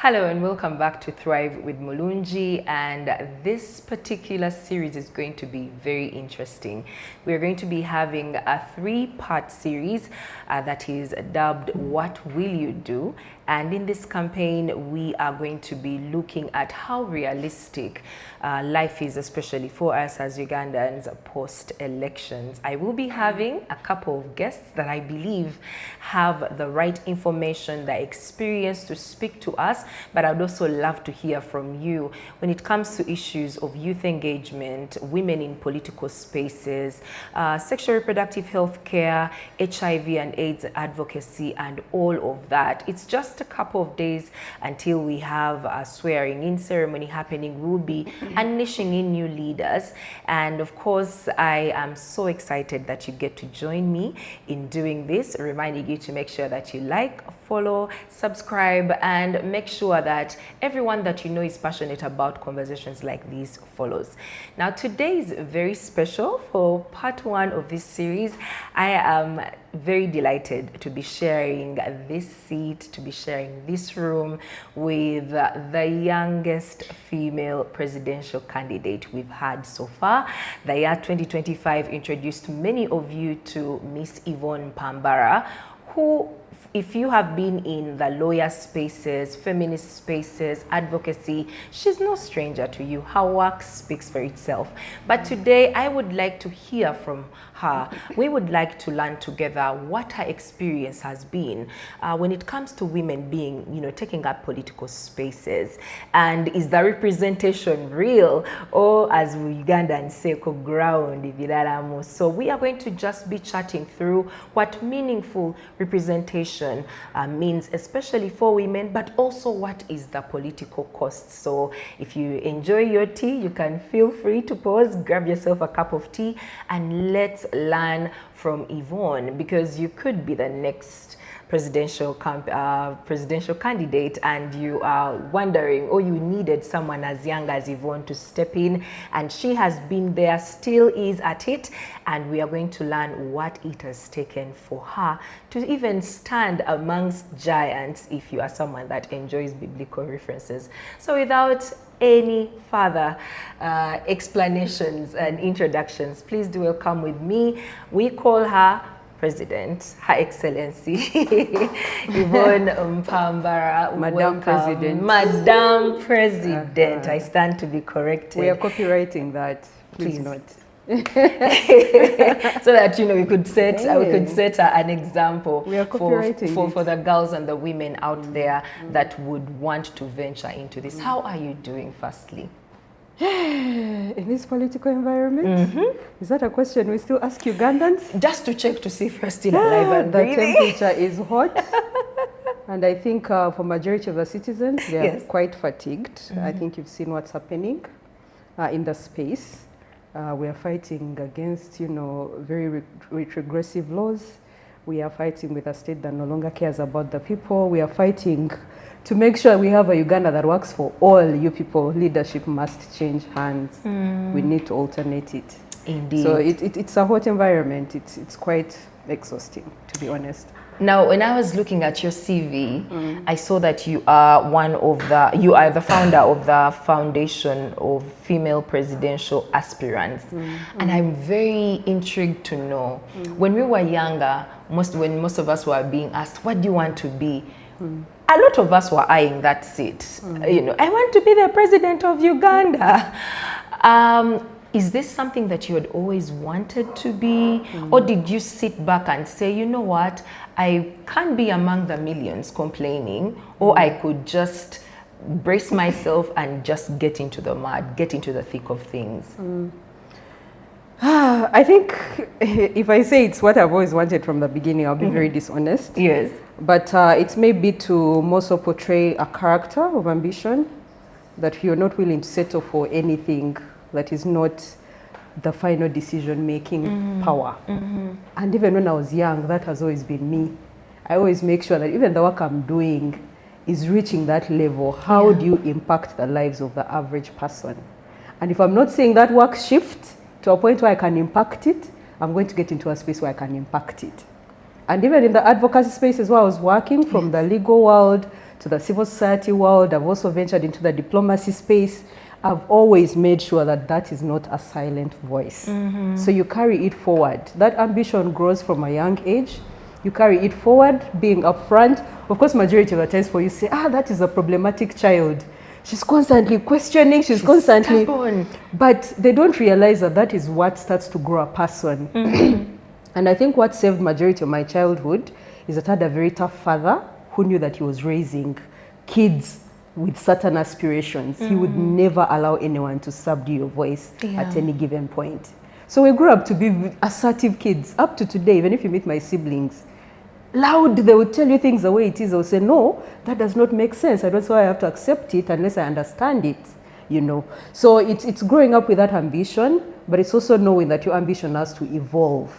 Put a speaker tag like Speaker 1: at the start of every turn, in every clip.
Speaker 1: Hello and welcome back to Thrive with Mulungi, and this particular series is going to be very interesting. We're going to be having a three-part series that is dubbed What Will You Do? And in this campaign, we are going to be looking at how realistic life is, especially for us as Ugandans post-elections. I will be having a couple of guests that I believe have the right information, the experience to speak to us, but I'd also love to hear from you when it comes to issues of youth engagement, women in political spaces, sexual reproductive health care, HIV and AIDS advocacy, and all of that. It's just a couple of days until we have a swearing-in ceremony happening. We'll be unleashing in new leaders, and of course I am so excited that you get to join me in doing this, reminding you to make sure that you like, follow, subscribe, and make sure that everyone that you know is passionate about conversations like these follows. Now, today is very special. For part one of this series, I am very delighted to be sharing this seat, to be sharing this room with the youngest female presidential candidate we've had so far. The year 2025 introduced many of you to Miss Yvonne Mpambara, who, if you have been in the lawyer spaces, feminist spaces, advocacy, she's no stranger to you. Her work speaks for itself. But today, I would like to hear from her. We would like to learn together what her experience has been when it comes to women being, taking up political spaces. And is the representation real, or as we Ugandans say, ground? So we are going to just be chatting through what meaningful representation means, especially for women, but also what is the political cost. So if you enjoy your tea, you can feel free to pause, grab yourself a cup of tea, and let's learn from Yvonne, because you could be the next presidential candidate, and you are wondering, or you needed someone as young as Yvonne to step in, and she has been there, still is at it, and we are going to learn what it has taken for her to even stand amongst giants, if you are someone that enjoys biblical references. So without any further explanations and introductions, please do welcome with me. We call her President, Her Excellency Yvonne Mpambara.
Speaker 2: Madam President.
Speaker 1: Madam President. I stand to be corrected.
Speaker 2: We are copywriting that. Please not.
Speaker 1: So that we could set an example for the girls and the women out there that would want to venture into this. How are you doing, firstly?
Speaker 2: In this political environment? Is that a question we still ask Ugandans?
Speaker 1: Just to check to see if you're still alive and
Speaker 2: the temperature is hot. And I think for majority of the citizens, they are quite fatigued. I think you've seen what's happening in the space. We are fighting against, very retrogressive laws. We are fighting with a state that no longer cares about the people. We are fighting to make sure we have a Uganda that works for all you people. Leadership must change hands. We need to alternate it.
Speaker 1: Indeed.
Speaker 2: So it's a hot environment. It's quite exhausting, to be honest.
Speaker 1: Now, when I was looking at your CV, I saw that you are the founder of the Foundation of Female Presidential Aspirants. And I'm very intrigued to know, when we were younger, when most of us were being asked, what do you want to be? A lot of us were eyeing that seat. I want to be the president of Uganda. Is this something that you had always wanted to be? Or did you sit back and say, you know what, I can't be among the millions complaining, or I could just brace myself and just get into the mud, get into the thick of things?
Speaker 2: I think if I say it's what I've always wanted from the beginning, I'll be very dishonest.
Speaker 1: Yes.
Speaker 2: But it's maybe to more so portray a character of ambition, that you're not willing to settle for anything that is not the final decision-making power. And even when I was young, that has always been me. I always make sure that even the work I'm doing is reaching that level. How do you impact the lives of the average person? And if I'm not seeing that work shift to a point where I can impact it, I'm going to get into a space where I can impact it. And even in the advocacy spaces where I was working, from the legal world to the civil society world, I've also ventured into the diplomacy space. I've always made sure that that is not a silent voice. So you carry it forward. That ambition grows from a young age. You carry it forward, being upfront. Of course, majority of the times for you say, that is a problematic child. She's constantly questioning, she's constantly... Stubborn. But they don't realize that that is what starts to grow a person. And I think what saved majority of my childhood is that I had a very tough father who knew that he was raising kids with certain aspirations. He would never allow anyone to subdue your voice at any given point. So we grew up to be assertive kids. Up to today, even if you meet my siblings, loud, they will tell you things the way it is. They'll say, no, that does not make sense. I don't know why I have to accept it unless I understand it, you know. So it's growing up with that ambition, but it's also knowing that your ambition has to evolve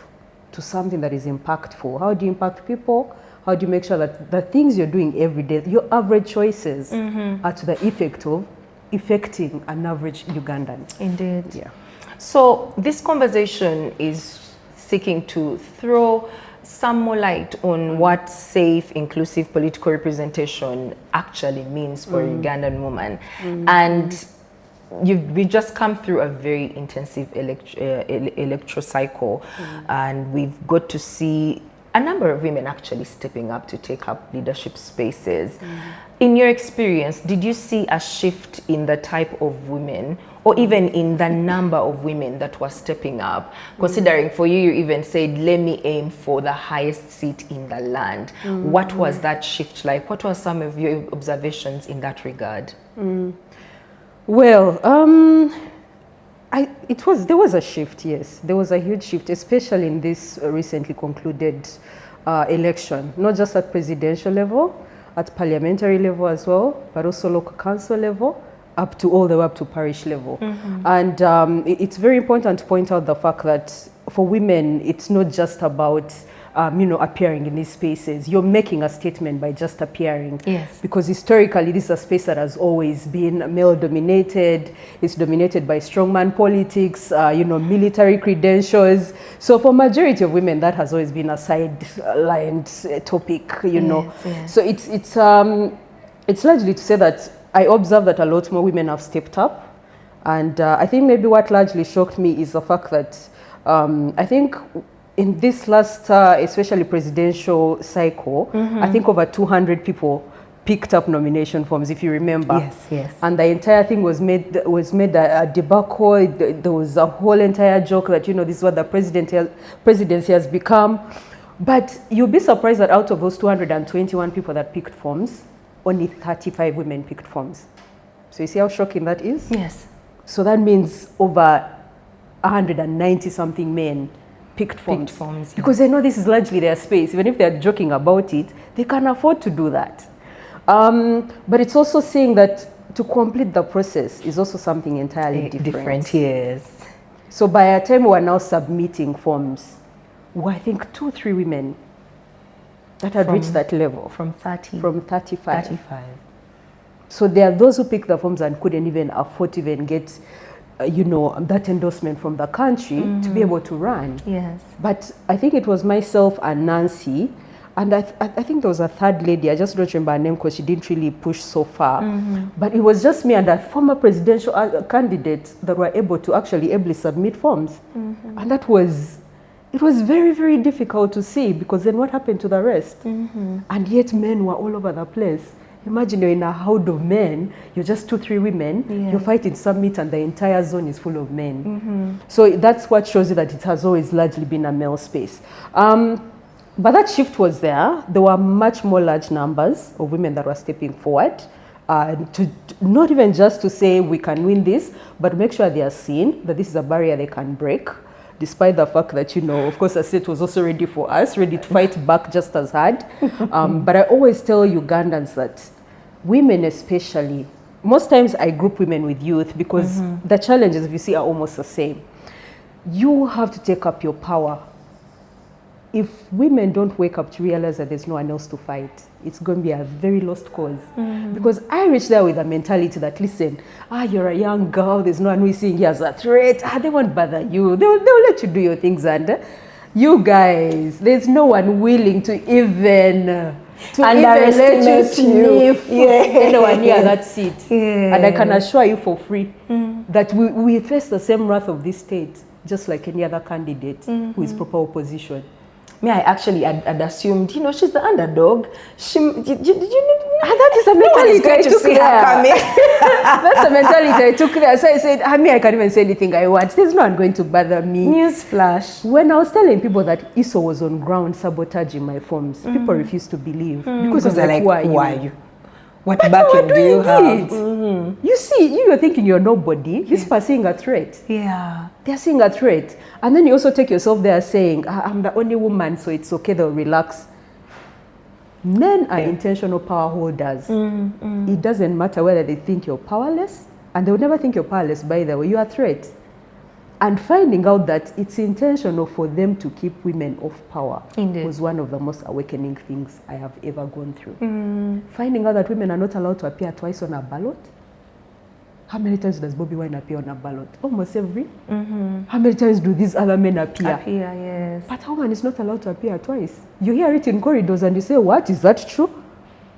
Speaker 2: to something that is impactful. How do you impact people? How do you make sure that the things you're doing every day, your average choices, are to the effect of affecting an average Ugandan?
Speaker 1: Indeed.
Speaker 2: Yeah.
Speaker 1: So this conversation is seeking to throw some more light on what safe, inclusive political representation actually means for a Ugandan woman. And we just come through a very intensive electoral cycle, and we've got to see a number of women actually stepping up to take up leadership spaces. In your experience, did you see a shift in the type of women, or even in the number of women that were stepping up? Considering for you, you even said, let me aim for the highest seat in the land. What was that shift like? What were some of your observations in that regard?
Speaker 2: Well, there was a shift, yes. There was a huge shift, especially in this recently concluded election, not just at presidential level, at parliamentary level as well, but also local council level, up to all the way up to parish level. And it's very important to point out the fact that for women, it's not just about appearing in these spaces. You're making a statement by just appearing.
Speaker 1: Yes.
Speaker 2: Because historically, this is a space that has always been male-dominated. It's dominated by strongman politics, military credentials. So for majority of women, that has always been a sidelined topic, know.
Speaker 1: Yes.
Speaker 2: So it's largely to say that I observe that a lot more women have stepped up. And I think maybe what largely shocked me is the fact that I think in this last, especially presidential cycle, I think over 200 people picked up nomination forms, if you remember.
Speaker 1: Yes.
Speaker 2: And the entire thing was made a debacle. There was a whole entire joke that, this is what the presidency has become. But you'll be surprised that out of those 221 people that picked forms, only 35 women picked forms. So you see how shocking that is?
Speaker 1: Yes.
Speaker 2: So that means over 190 something men picked forms. Because they know this is largely their space. Even if they're joking about it, they can afford to do that. But it's also saying that to complete the process is also something entirely different.
Speaker 1: Yes.
Speaker 2: So by a time we're now submitting forms, I think 2-3 women that had reached that level.
Speaker 1: From 30?
Speaker 2: From 35. So there are those who picked the forms and couldn't even afford to even get that endorsement from the country to be able to run.
Speaker 1: Yes.
Speaker 2: But I think it was myself and Nancy, and I think there was a third lady, I just don't remember her name because she didn't really push so far. But it was just me and a former presidential candidate that were able to actually ably submit forms. And it was very, very difficult to see, because then what happened to the rest? And yet men were all over the place. Imagine you're in a horde of men, you're just 2-3 women, you're fighting summit and the entire zone is full of men. So that's what shows you that it has always largely been a male space. But that shift was there. There were much more large numbers of women that were stepping forward, to not even just to say we can win this, but make sure they are seen, that this is a barrier they can break. Despite the fact that, of course, the state was also ready for us, ready to fight back just as hard. But I always tell Ugandans that women especially, most times I group women with youth because the challenges, if you see, are almost the same. You have to take up your power. If women don't wake up to realize that there's no one else to fight, it's going to be a very lost cause. Because I reached there with a mentality that, listen, you're a young girl, there's no one who is seeing you as a threat. They won't bother you. They'll let you do your things, and You guys, there's no one willing to even let you sniff anyone near that seat. And I can assure you for free that we face the same wrath of this state, just like any other candidate who is proper opposition.
Speaker 1: Me, I actually had assumed, you know, she's the underdog.
Speaker 2: That is a mentality I took there. That's a mentality I took there. So I said, I can't even say anything I want. There's no one going to bother me.
Speaker 1: Newsflash.
Speaker 2: When I was telling people that ISO was on ground sabotaging my forms, people refused to believe. Because they're like, who are you? What backing do you have? You see, you're thinking you're nobody. These people are seeing a threat.
Speaker 1: Yeah.
Speaker 2: They're seeing a threat. And then you also take yourself there saying, I'm the only woman, so it's okay, they'll relax. Men are intentional power holders. It doesn't matter whether they think you're powerless, and they'll never think you're powerless, by the way. You're a threat. And finding out that it's intentional for them to keep women off power was one of the most awakening things I have ever gone through. Finding out that women are not allowed to appear twice on a ballot. How many times does Bobi Wine appear on a ballot? Almost every. How many times do these other men appear?
Speaker 1: Yes.
Speaker 2: But a woman is not allowed to appear twice. You hear it in corridors and you say, what? Is that true?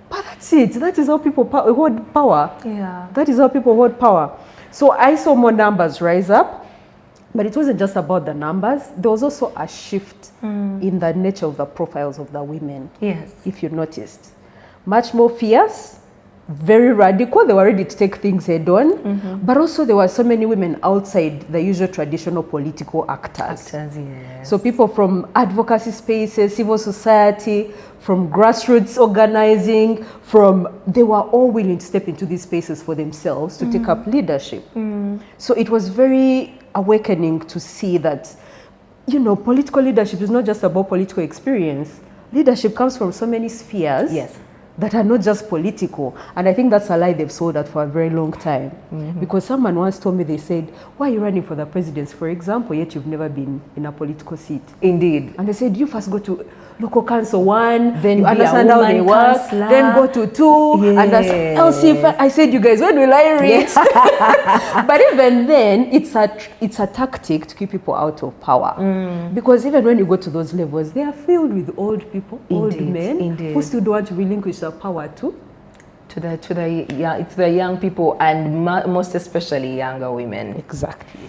Speaker 2: But that's it. That is how people hold power.
Speaker 1: Yeah.
Speaker 2: That is how people hold power. So I saw more numbers rise up. But it wasn't just about the numbers. There was also a shift in the nature of the profiles of the women.
Speaker 1: Yes.
Speaker 2: If you noticed. Much more fierce, very radical. They were ready to take things head on. But also there were so many women outside the usual traditional political actors.
Speaker 1: Yes.
Speaker 2: So people from advocacy spaces, civil society, from grassroots organizing, they were all willing to step into these spaces for themselves to take up leadership. So it was very awakening to see that, you know, political leadership is not just about political experience. Leadership comes from so many spheres that are not just political. And I think that's a lie they've sold that for a very long time. Because someone once told me, they said, why are you running for the presidency, for example, yet you've never been in a political seat?
Speaker 1: Indeed.
Speaker 2: And they said, you first go to local council 1,
Speaker 1: then
Speaker 2: you understand how they work, then go to 2, and that's LC. I said, you guys, when will I reach? But even then, it's a tactic to keep people out of power. Because even when you go to those levels, they are filled with old people, old men, who still don't want to relinquish their power to
Speaker 1: the young people, and most especially younger women.
Speaker 2: Exactly.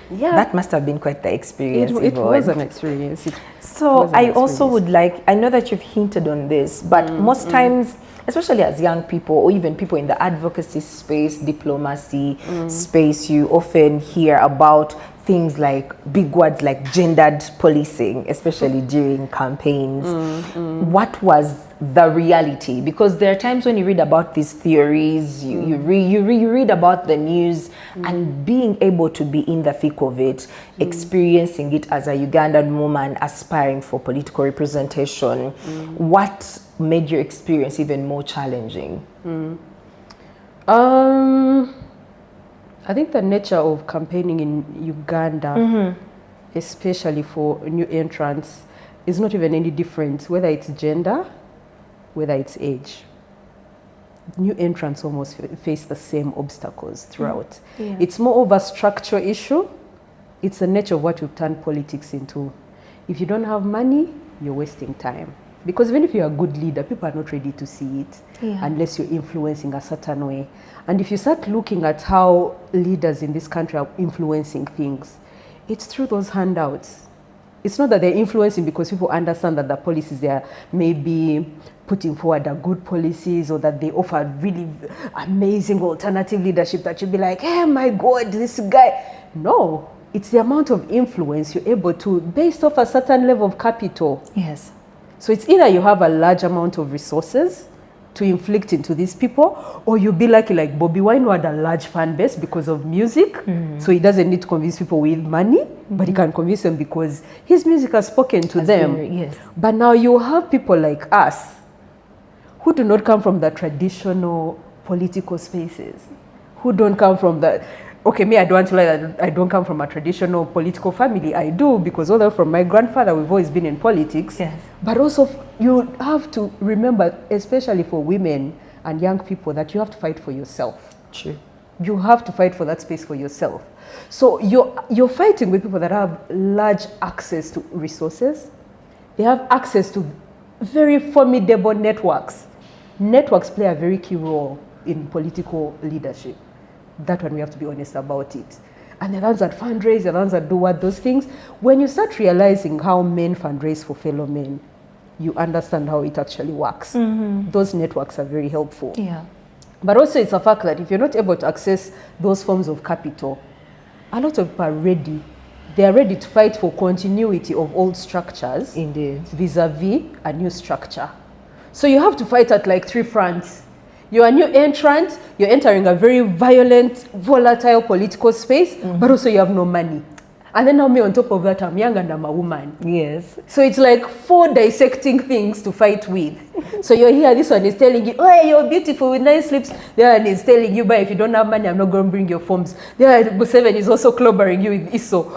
Speaker 1: Yeah, that must have been quite the experience.
Speaker 2: It was an experience.
Speaker 1: So I also would like, I know that you've hinted on this, but most times, especially as young people or even people in the advocacy space, diplomacy space, you often hear about things like big words like gendered policing, especially during campaigns. What was the reality? Because there are times when you read about these theories, you read about the news, and being able to be in the thick of it, experiencing it as a Ugandan woman aspiring for political representation, what made your experience even more challenging?
Speaker 2: I think the nature of campaigning in Uganda, especially for new entrants, is not even any different, whether it's gender, whether it's age. New entrants almost face the same obstacles throughout. It's more of a structural issue. It's the nature of what you've turned politics into. If you don't have money, you're wasting time. Because even if you're a good leader, people are not ready to see it unless you're influencing a certain way. And if you start looking at how leaders in this country are influencing things, it's through those handouts. It's not that they're influencing because people understand that the policies they are maybe putting forward are good policies, or that they offer really amazing alternative leadership that you'd be like, hey, my God, this guy. No, it's the amount of influence you're able to, based off a certain level of capital.
Speaker 1: Yes.
Speaker 2: So it's either you have a large amount of resources to inflict into these people, or you'll be lucky like Bobi Wine, who had a large fan base because of music. So he doesn't need to convince people with money, but he can convince them because his music has spoken to them. But now you have people like us who do not come from the traditional political spaces, who don't come from the... Okay, me, I don't want to lie that I don't come from a traditional political family. I do, because although from my grandfather, we've always been in politics. But also, you have to remember, especially for women and young people, that you have to fight for yourself.
Speaker 1: True.
Speaker 2: You have to fight for that space for yourself. So you're fighting with people that have large access to resources. They have access to very formidable networks. Networks play a very key role in political leadership. That one we have to be honest about it. And the ones that fundraise, the ones that do what, those things. When you start realizing how men fundraise for fellow men, you understand how it actually works. Those networks are very helpful.
Speaker 1: Yeah.
Speaker 2: But also it's a fact that if you're not able to access those forms of capital, a lot of people are ready. They are ready to fight for continuity of old structures.
Speaker 1: Indeed.
Speaker 2: Vis-a-vis a new structure. So you have to fight at like 3 fronts. You're a new entrant, you're entering a very violent, volatile political space, but also you have no money. And then now me on top of that, I'm young and I'm a woman.
Speaker 1: Yes.
Speaker 2: So it's like 4 dissecting things to fight with. So you're here, this one is telling you, oh, you're beautiful with nice lips. The other one is telling you, but if you don't have money, I'm not going to bring your forms. The other 7 is also clobbering you with ISO.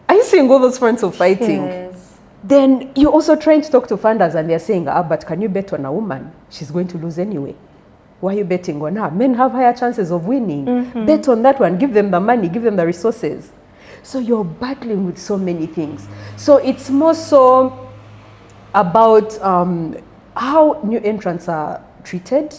Speaker 2: Are you seeing all those fronts of fighting?
Speaker 1: Yes.
Speaker 2: Then you're also trying to talk to funders and they're saying, but can you bet on a woman? She's going to lose anyway. Why are you betting on her? Men have higher chances of winning. Bet on that one. Give them the money. Give them the resources. So you're battling with so many things. So it's more so about how new entrants are treated.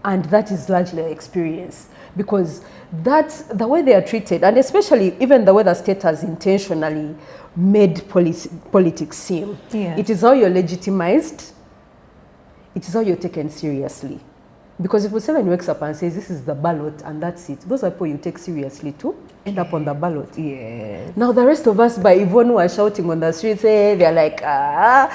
Speaker 2: And that is largely experience. Because that's the way they are treated. And especially even the way the state has intentionally made politics seem.
Speaker 1: Yes.
Speaker 2: It is how you're legitimized. It is how you're taken seriously. Because if Museveni wakes up and says, this is the ballot and that's it, those are people you take seriously too, end up on the ballot.
Speaker 1: Yes.
Speaker 2: Now the rest of us, by Yvonne, who are shouting on the streets, they're like,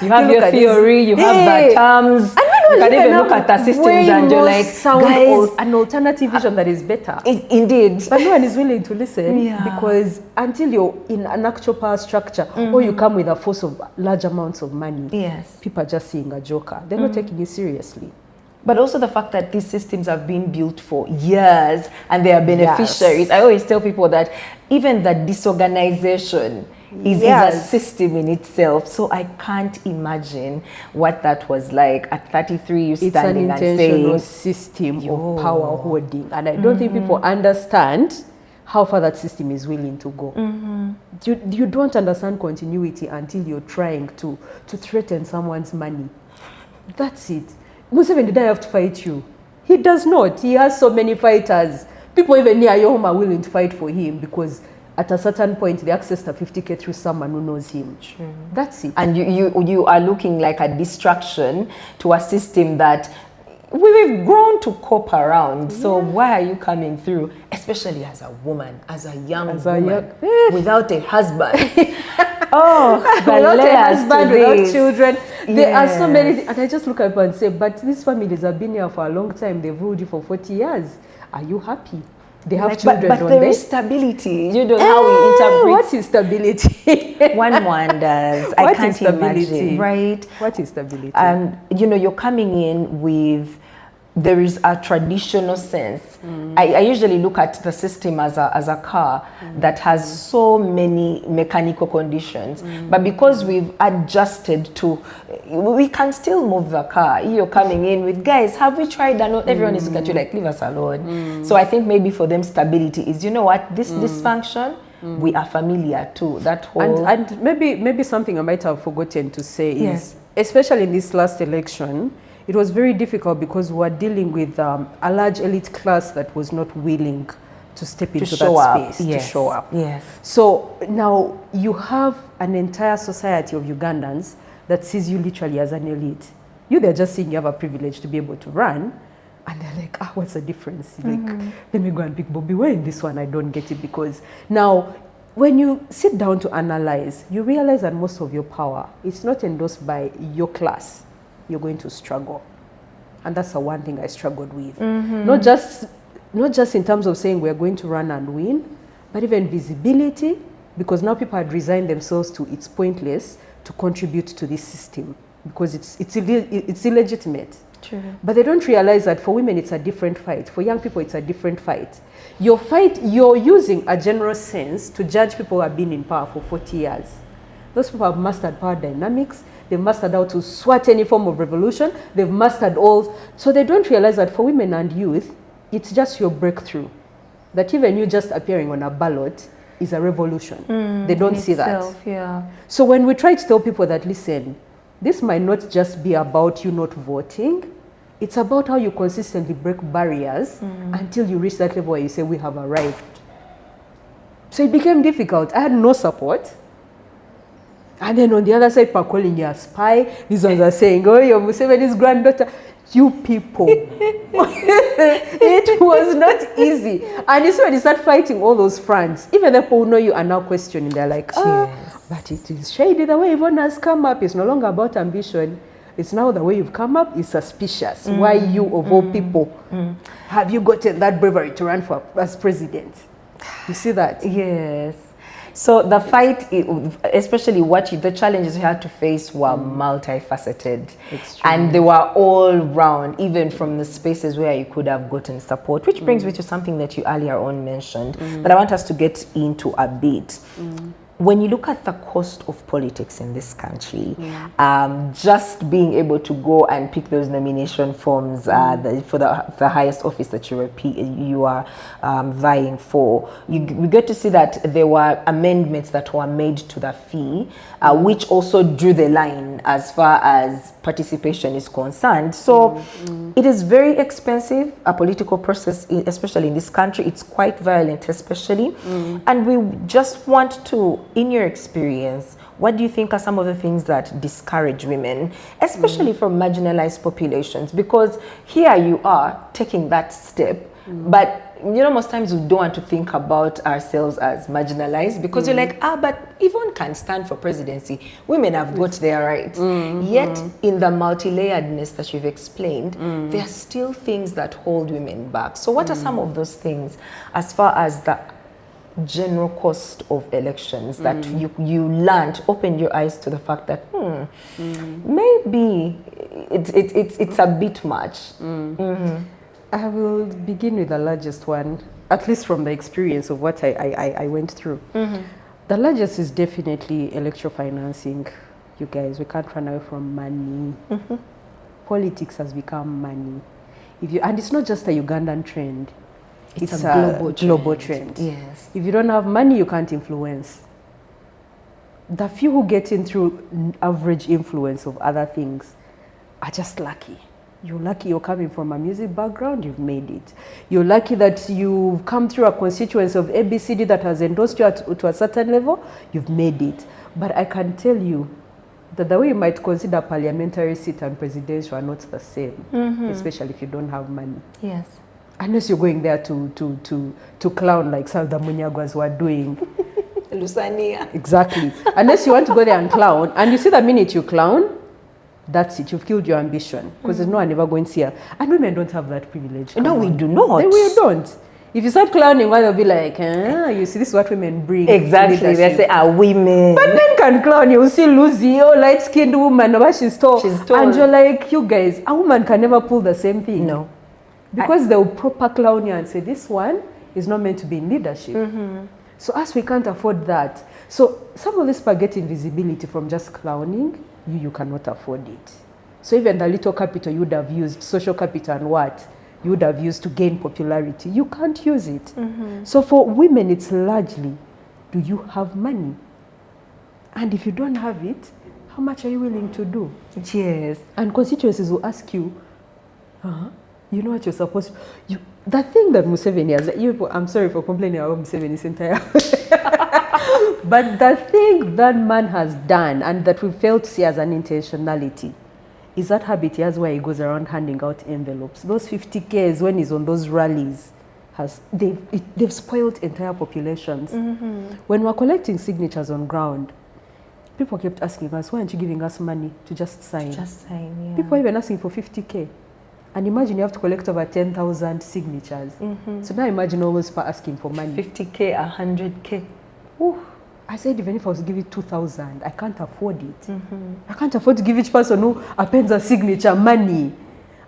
Speaker 1: you have your theory, you have the terms, you can even look at the systems and you're like, guys,
Speaker 2: an alternative vision that is better.
Speaker 1: Indeed.
Speaker 2: But no one is willing to listen,
Speaker 1: Yeah.
Speaker 2: because until you're in an actual power structure, or you come with a force of large amounts of money,
Speaker 1: Yes.
Speaker 2: people are just seeing a joker. They're not taking you seriously.
Speaker 1: But also the fact that these systems have been built for years and they are beneficiaries. Yes. I always tell people that even the disorganization is a system in itself. So I can't imagine what that was like at 33, you standing and saying... It's an intentional
Speaker 2: system of power holding. And I don't think people understand how far that system is willing to go. You don't understand continuity until you're trying to threaten someone's money. That's it. Museveni didn't have to fight you. He does not. He has so many fighters. People even near your home are willing to fight for him because at a certain point they access the 50K through someone who knows him. True. That's it.
Speaker 1: And you are looking like a distraction to a system that we've grown to cope around. Yeah. So why are you coming through, especially as a woman, as a young woman, without a husband? Oh,
Speaker 2: without a husband, without children. Yes. There are so many, and I just look up and say, but these families have been here for a long time. They've ruled you for 40 years. Are you happy? They have children,
Speaker 1: but there is stability. You know how we interpret.
Speaker 2: What is stability?
Speaker 1: One wonders. I can't imagine, right?
Speaker 2: What is stability?
Speaker 1: You know, you're coming in with, there is a traditional sense. I usually look at the system as a car that has so many mechanical conditions, but because we've adjusted to, we can still move the car. You're coming in with, guys, have we tried that? Not everyone is looking at you like, leave us alone. So I think maybe for them stability is, you know what, this dysfunction, we are familiar to that whole.
Speaker 2: And maybe something I might have forgotten to say is, especially in this last election, it was very difficult because we were dealing with a large elite class that was not willing to step into that space, to show up.
Speaker 1: Yes.
Speaker 2: So now you have an entire society of Ugandans that sees you literally as an elite. They're just seeing you have a privilege to be able to run. And they're like, what's the difference? Like, let me go and pick Bobby. Why in this one I don't get it? Because now, when you sit down to analyze, you realize that most of your power is not endorsed by your class. You're going to struggle. And that's the one thing I struggled with. Not just in terms of saying we're going to run and win, but even visibility, because now people had resigned themselves to it's pointless to contribute to this system because it's illegitimate.
Speaker 1: True.
Speaker 2: But they don't realize that for women it's a different fight. For young people it's a different fight. You're using a general sense to judge people who have been in power for 40 years. Those people have mastered power dynamics. They've mastered how to swat any form of revolution. They've mastered all. So they don't realize that for women and youth, it's just your breakthrough. That even you just appearing on a ballot is a revolution. They don't see that.
Speaker 1: Yeah.
Speaker 2: So when we try to tell people that, listen, this might not just be about you not voting, it's about how you consistently break barriers until you reach that level where you say, we have arrived. So it became difficult. I had no support. And then on the other side, people calling you a spy. These ones are saying, oh, you're Museveni's granddaughter. You people. It was not easy. And it's when you start fighting all those fronts, even the people who know you are now questioning. They're like, but it is shady the way Yvonne has come up. It's no longer about ambition. It's now the way you've come up is suspicious. Why you, of all people, have you gotten that bravery to run for as president? You see that?
Speaker 1: Yes. So the fight, especially the challenges you had to face were multifaceted. And they were all round, even from the spaces where you could have gotten support, which brings me to something that you earlier on mentioned, that I want us to get into a bit. When you look at the cost of politics in this country, just being able to go and pick those nomination forms for the highest office that you are vying for, you get to see that there were amendments that were made to the fee, which also drew the line as far as participation is concerned. So it is very expensive, a political process, especially in this country. It's quite violent, especially. And we just want to, in your experience, what do you think are some of the things that discourage women, especially from marginalized populations? Because here you are taking that step, but most times we don't want to think about ourselves as marginalized because you're like, but Yvonne can stand for presidency. Women have got their rights. Yet, in the multi-layeredness that you've explained, there are still things that hold women back. So what are some of those things as far as the general cost of elections that you learned, opened your eyes to the fact that maybe it's a bit much?
Speaker 2: I will begin with the largest one, at least from the experience of what I went through. The largest is definitely electoral financing. You guys, we can't run away from money. Politics has become money. And it's not just a Ugandan trend. It's a global trend.
Speaker 1: Yes.
Speaker 2: If you don't have money, you can't influence. The few who get in through average influence of other things are just lucky. You're lucky you're coming from a music background, you've made it. You're lucky that you've come through a constituency of ABCD that has endorsed you to a certain level, you've made it. But I can tell you that the way you might consider parliamentary seat and presidential are not the same, especially if you don't have money.
Speaker 1: Yes.
Speaker 2: Unless you're going there to clown like some of the Munyagwas were doing.
Speaker 1: Lusania.
Speaker 2: Exactly. Unless you want to go there and clown, and you see the minute you clown, that's it. You've killed your ambition because there's no one ever going to see her. And women don't have that privilege.
Speaker 1: No, we do not.
Speaker 2: We don't. If you start clowning, well, they'll be like, you see, this is what women bring.
Speaker 1: Exactly. They say, women.
Speaker 2: But men can clown. You see Lucy, light-skinned woman, but she's tall. And you're like, you guys, a woman can never pull the same thing.
Speaker 1: No.
Speaker 2: Because they'll proper clown you and say, this one is not meant to be in leadership. So us, we can't afford that. So some of this people get invisibility from just clowning. You cannot afford it. So even the little capital you would have used, social capital and what you would have used to gain popularity, you can't use it. So for women, it's largely, do you have money? And if you don't have it, how much are you willing to do?
Speaker 1: Yes.
Speaker 2: And constituencies will ask you, you know what you're supposed to... The thing that Museveni has... I'm sorry for complaining about Museveni's entire... But the thing that man has done and that we fail to see as an intentionality is that habit he has where he goes around handing out envelopes. Those 50Ks when he's on those rallies, they've spoiled entire populations. When we're collecting signatures on ground, people kept asking us, why aren't you giving us money to just sign?
Speaker 1: Just sign, yeah.
Speaker 2: People are even asking for 50K. And imagine you have to collect over 10,000 signatures. So now imagine all those people asking for money.
Speaker 1: 50K, 100K.
Speaker 2: Ooh. I said, even if I was to give it 2,000, I can't afford it. I can't afford to give each person who appends a signature money.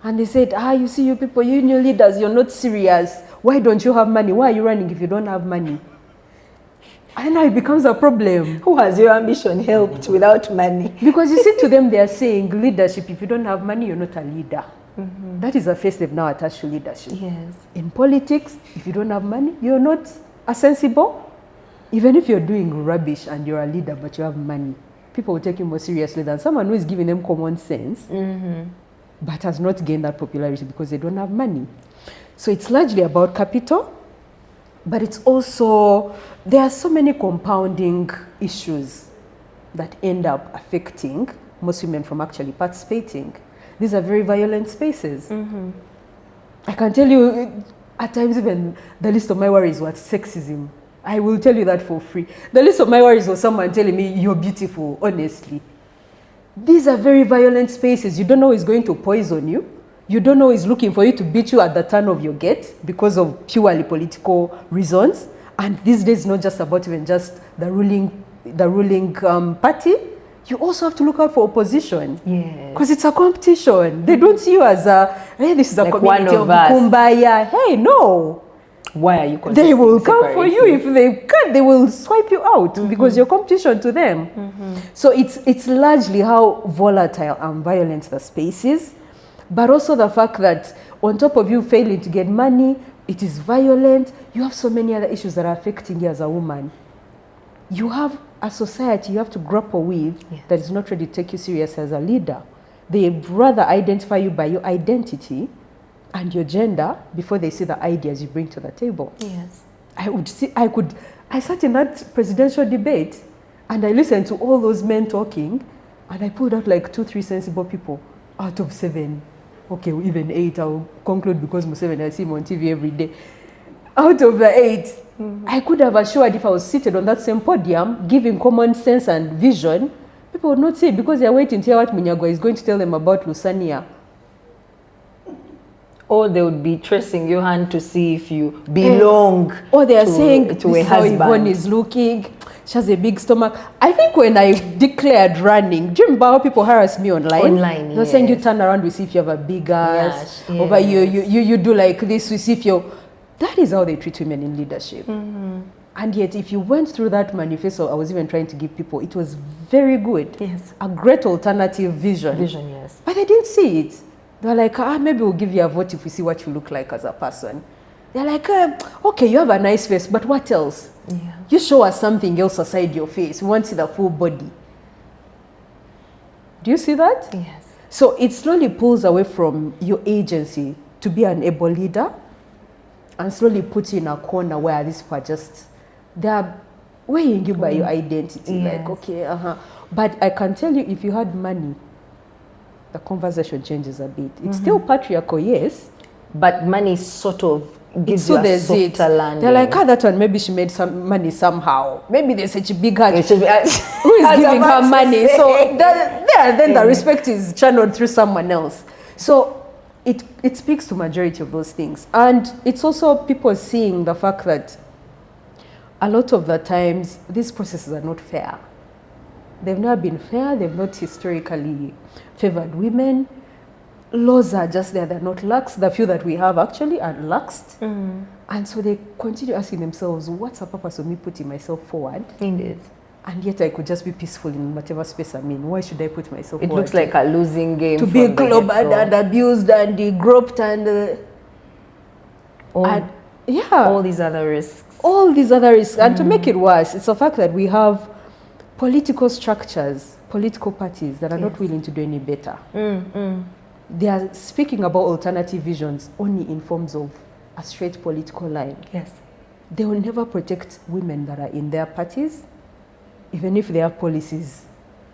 Speaker 2: And they said, you see, you people, you new leaders, you're not serious. Why don't you have money? Why are you running if you don't have money? And now it becomes a problem.
Speaker 1: Who has your ambition helped without money?
Speaker 2: Because you see, to them, they are saying leadership, if you don't have money, you're not a leader. That is a face they've now attached to leadership.
Speaker 1: Yes.
Speaker 2: In politics, if you don't have money, you're not as sensible. Even if you're doing rubbish and you're a leader, but you have money, people will take you more seriously than someone who is giving them common sense, but has not gained that popularity because they don't have money. So it's largely about capital, but it's also, there are so many compounding issues that end up affecting most women from actually participating. These are very violent spaces. I can tell you, at times even the least of my worries was sexism. I will tell you that for free. The least of my worries was someone telling me, you're beautiful, honestly. These are very violent spaces. You don't know who's going to poison you. You don't know who's looking for you to beat you at the turn of your gate because of purely political reasons. And these days, not just about even just the ruling party. You also have to look out for opposition. Yes. Because it's a competition. They don't see you as a, hey, this is a like community of kumbaya. Hey, no.
Speaker 1: Why are you
Speaker 2: They will come for you. If they can't, they will swipe you out because you're competition to them. So it's largely how volatile and violent the space is, but also the fact that on top of you failing to get money, it is violent. You have so many other issues that are affecting you as a woman. You have a society you have to grapple with that is not ready to take you serious as a leader. They rather identify you by your identity and your gender before they see the ideas you bring to the table.
Speaker 1: Yes.
Speaker 2: I sat in that presidential debate and I listened to all those men talking and I pulled out like 2-3 sensible people out of 7. Okay, even 8, I'll conclude because Museveni, I see him on TV every day. Out of the 8, I could have assured if I was seated on that same podium, giving common sense and vision, people would not say it because they're waiting to hear what Munyagwa is going to tell them about Lusania.
Speaker 1: Or they would be tracing your hand to see if you belong.
Speaker 2: Or they are saying,
Speaker 1: to a husband.
Speaker 2: How Yvonne is looking. She has a big stomach. I think when I declared running, do you remember how people harass me online? They're saying you turn around, we see if you have a big ass. Yes. Or you do like this, we see if you're... That is how they treat women in leadership. And yet, if you went through that manifesto I was even trying to give people, it was very good.
Speaker 1: Yes.
Speaker 2: A great alternative vision.
Speaker 1: Yes.
Speaker 2: But they didn't see it. They're like, maybe we'll give you a vote if we see what you look like as a person. They're like, okay, you have a nice face, but what else?
Speaker 1: Yeah.
Speaker 2: You show us something else aside your face. We want to see the full body. Do you see that?
Speaker 1: Yes.
Speaker 2: So it slowly pulls away from your agency to be an able leader and slowly puts you in a corner where these people are just, they're weighing you by your identity.
Speaker 1: Yes.
Speaker 2: Like, okay, But I can tell you, if you had money, the conversation changes a bit. It's still patriarchal, yes.
Speaker 1: But money sort of gives you a softer landing.
Speaker 2: They're like, that one, maybe she made some money somehow. Maybe there's such a big heart. Who is giving her money? So then the respect is channeled through someone else. So it speaks to majority of those things. And it's also people seeing the fact that a lot of the times these processes are not fair. They've never been fair. They've not historically favored women. Laws are just there. They're not lax. The few that we have actually are laxed. And so they continue asking themselves, what's the purpose of me putting myself forward?
Speaker 1: Indeed.
Speaker 2: And yet I could just be peaceful in whatever space I'm in. Why should I put myself forward?
Speaker 1: It looks like a losing game.
Speaker 2: To be global and abused and groped and
Speaker 1: all these other risks.
Speaker 2: All these other risks. And to make it worse, it's the fact that we have political structures, political parties that are not willing to do any better. They are speaking about alternative visions only in forms of a straight political line.
Speaker 1: Yes.
Speaker 2: They will never protect women that are in their parties, even if their policies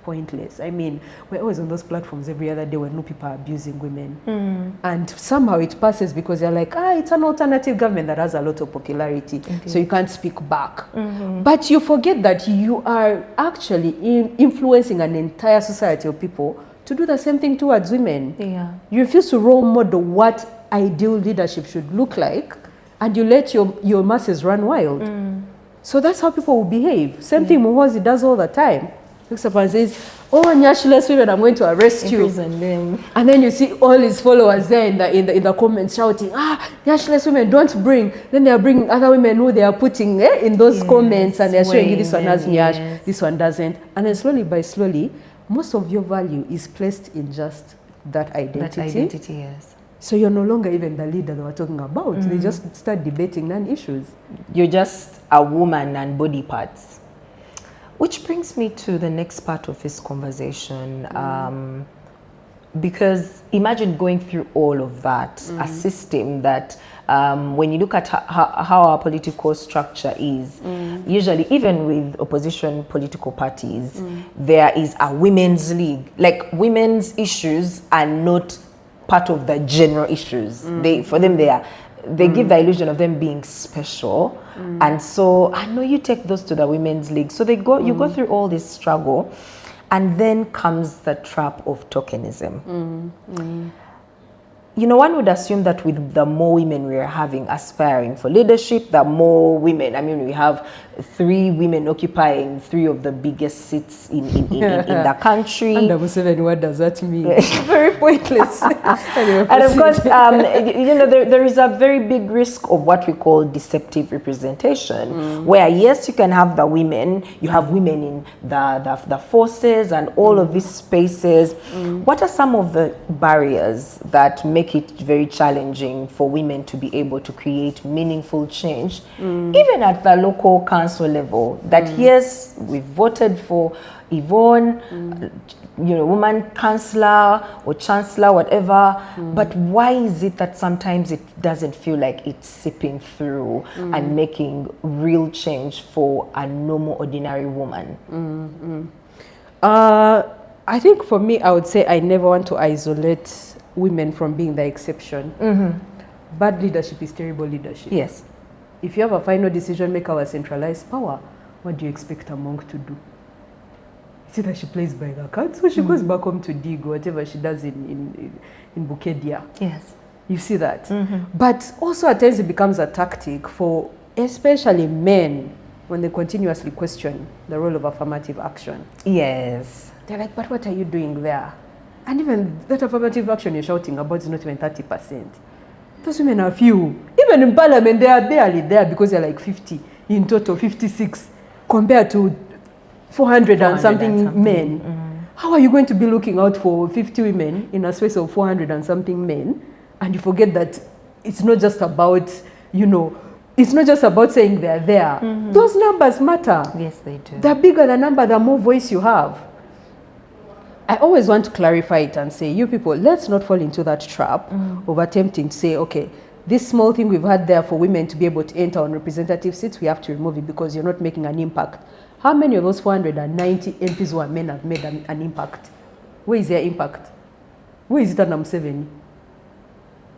Speaker 2: pointless. I mean, we're always on those platforms every other day when people are abusing women. And somehow it passes because they're like, it's an alternative government that has a lot of popularity. Indeed. So you can't speak back. But you forget that you are actually influencing an entire society of people to do the same thing towards women.
Speaker 1: Yeah.
Speaker 2: You refuse to role model what ideal leadership should look like, and you let your masses run wild. So that's how people will behave. Same thing Muhozi does all the time. Looks up and says, Nyashless women, I'm going to arrest you.
Speaker 1: Them.
Speaker 2: And then you see all his followers there in the comments shouting, Nyashless women, don't bring. Then they are bringing other women who they are putting in those comments, and they're showing you this one has Nyash, this one doesn't. And then slowly by slowly, most of your value is placed in just that identity.
Speaker 1: That identity, yes.
Speaker 2: So you're no longer even the leader they were talking about. They just start debating non-issues.
Speaker 1: You're just a woman and body parts. Which brings me to the next part of this conversation. Because imagine going through all of that, a system that when you look at how our political structure is, usually even with opposition political parties, there is a women's league. Like women's issues are not part of the general issues. For them, they give the illusion of them being special. And so I know you take those to the women's league. So you go through all this struggle, and then comes the trap of tokenism. You know, one would assume that with the more women we are having aspiring for leadership, the more women, I mean, we have 3 women occupying 3 of the biggest seats in the country.
Speaker 2: And what does that mean? Very pointless.
Speaker 1: And of course, you know, there is a very big risk of what we call deceptive representation, where yes, you can have the women, you have women in the forces and all of these spaces. What are some of the barriers that make it very challenging for women to be able to create meaningful change, even at the local council level? That yes, we voted for Yvonne, you know, woman councillor or chancellor, whatever, but why is it that sometimes it doesn't feel like it's seeping through and making real change for a normal, ordinary woman?
Speaker 2: I think for me, I would say I never want to isolate women from being the exception. Bad leadership is terrible leadership.
Speaker 1: Yes.
Speaker 2: If you have a final decision maker with centralized power, what do you expect a monk to do? Is it that she plays by the cards, or she goes back home to dig, whatever she does in Bukedia?
Speaker 1: Yes.
Speaker 2: You see that? But also at times it becomes a tactic for especially men when they continuously question the role of affirmative action.
Speaker 1: Yes.
Speaker 2: They're like, but what are you doing there? And even that affirmative action you're shouting about is not even 30%. Those women are few. Even in parliament, they are barely there because they're like 50 in total, 56, compared to 400 and something men. How are you going to be looking out for 50 women in a space of 400 and something men? And you forget that it's not just about, you know, it's not just about saying they're there. Those numbers matter.
Speaker 1: Yes, they do.
Speaker 2: The bigger the number, the more voice you have. I always want to clarify it and say, you people, let's not fall into that trap of attempting to say, okay, this small thing we've had there for women to be able to enter on representative seats, we have to remove it because you're not making an impact. How many of those 490 MPs who are men have made an impact? Where is their impact? Where is it at Museveni?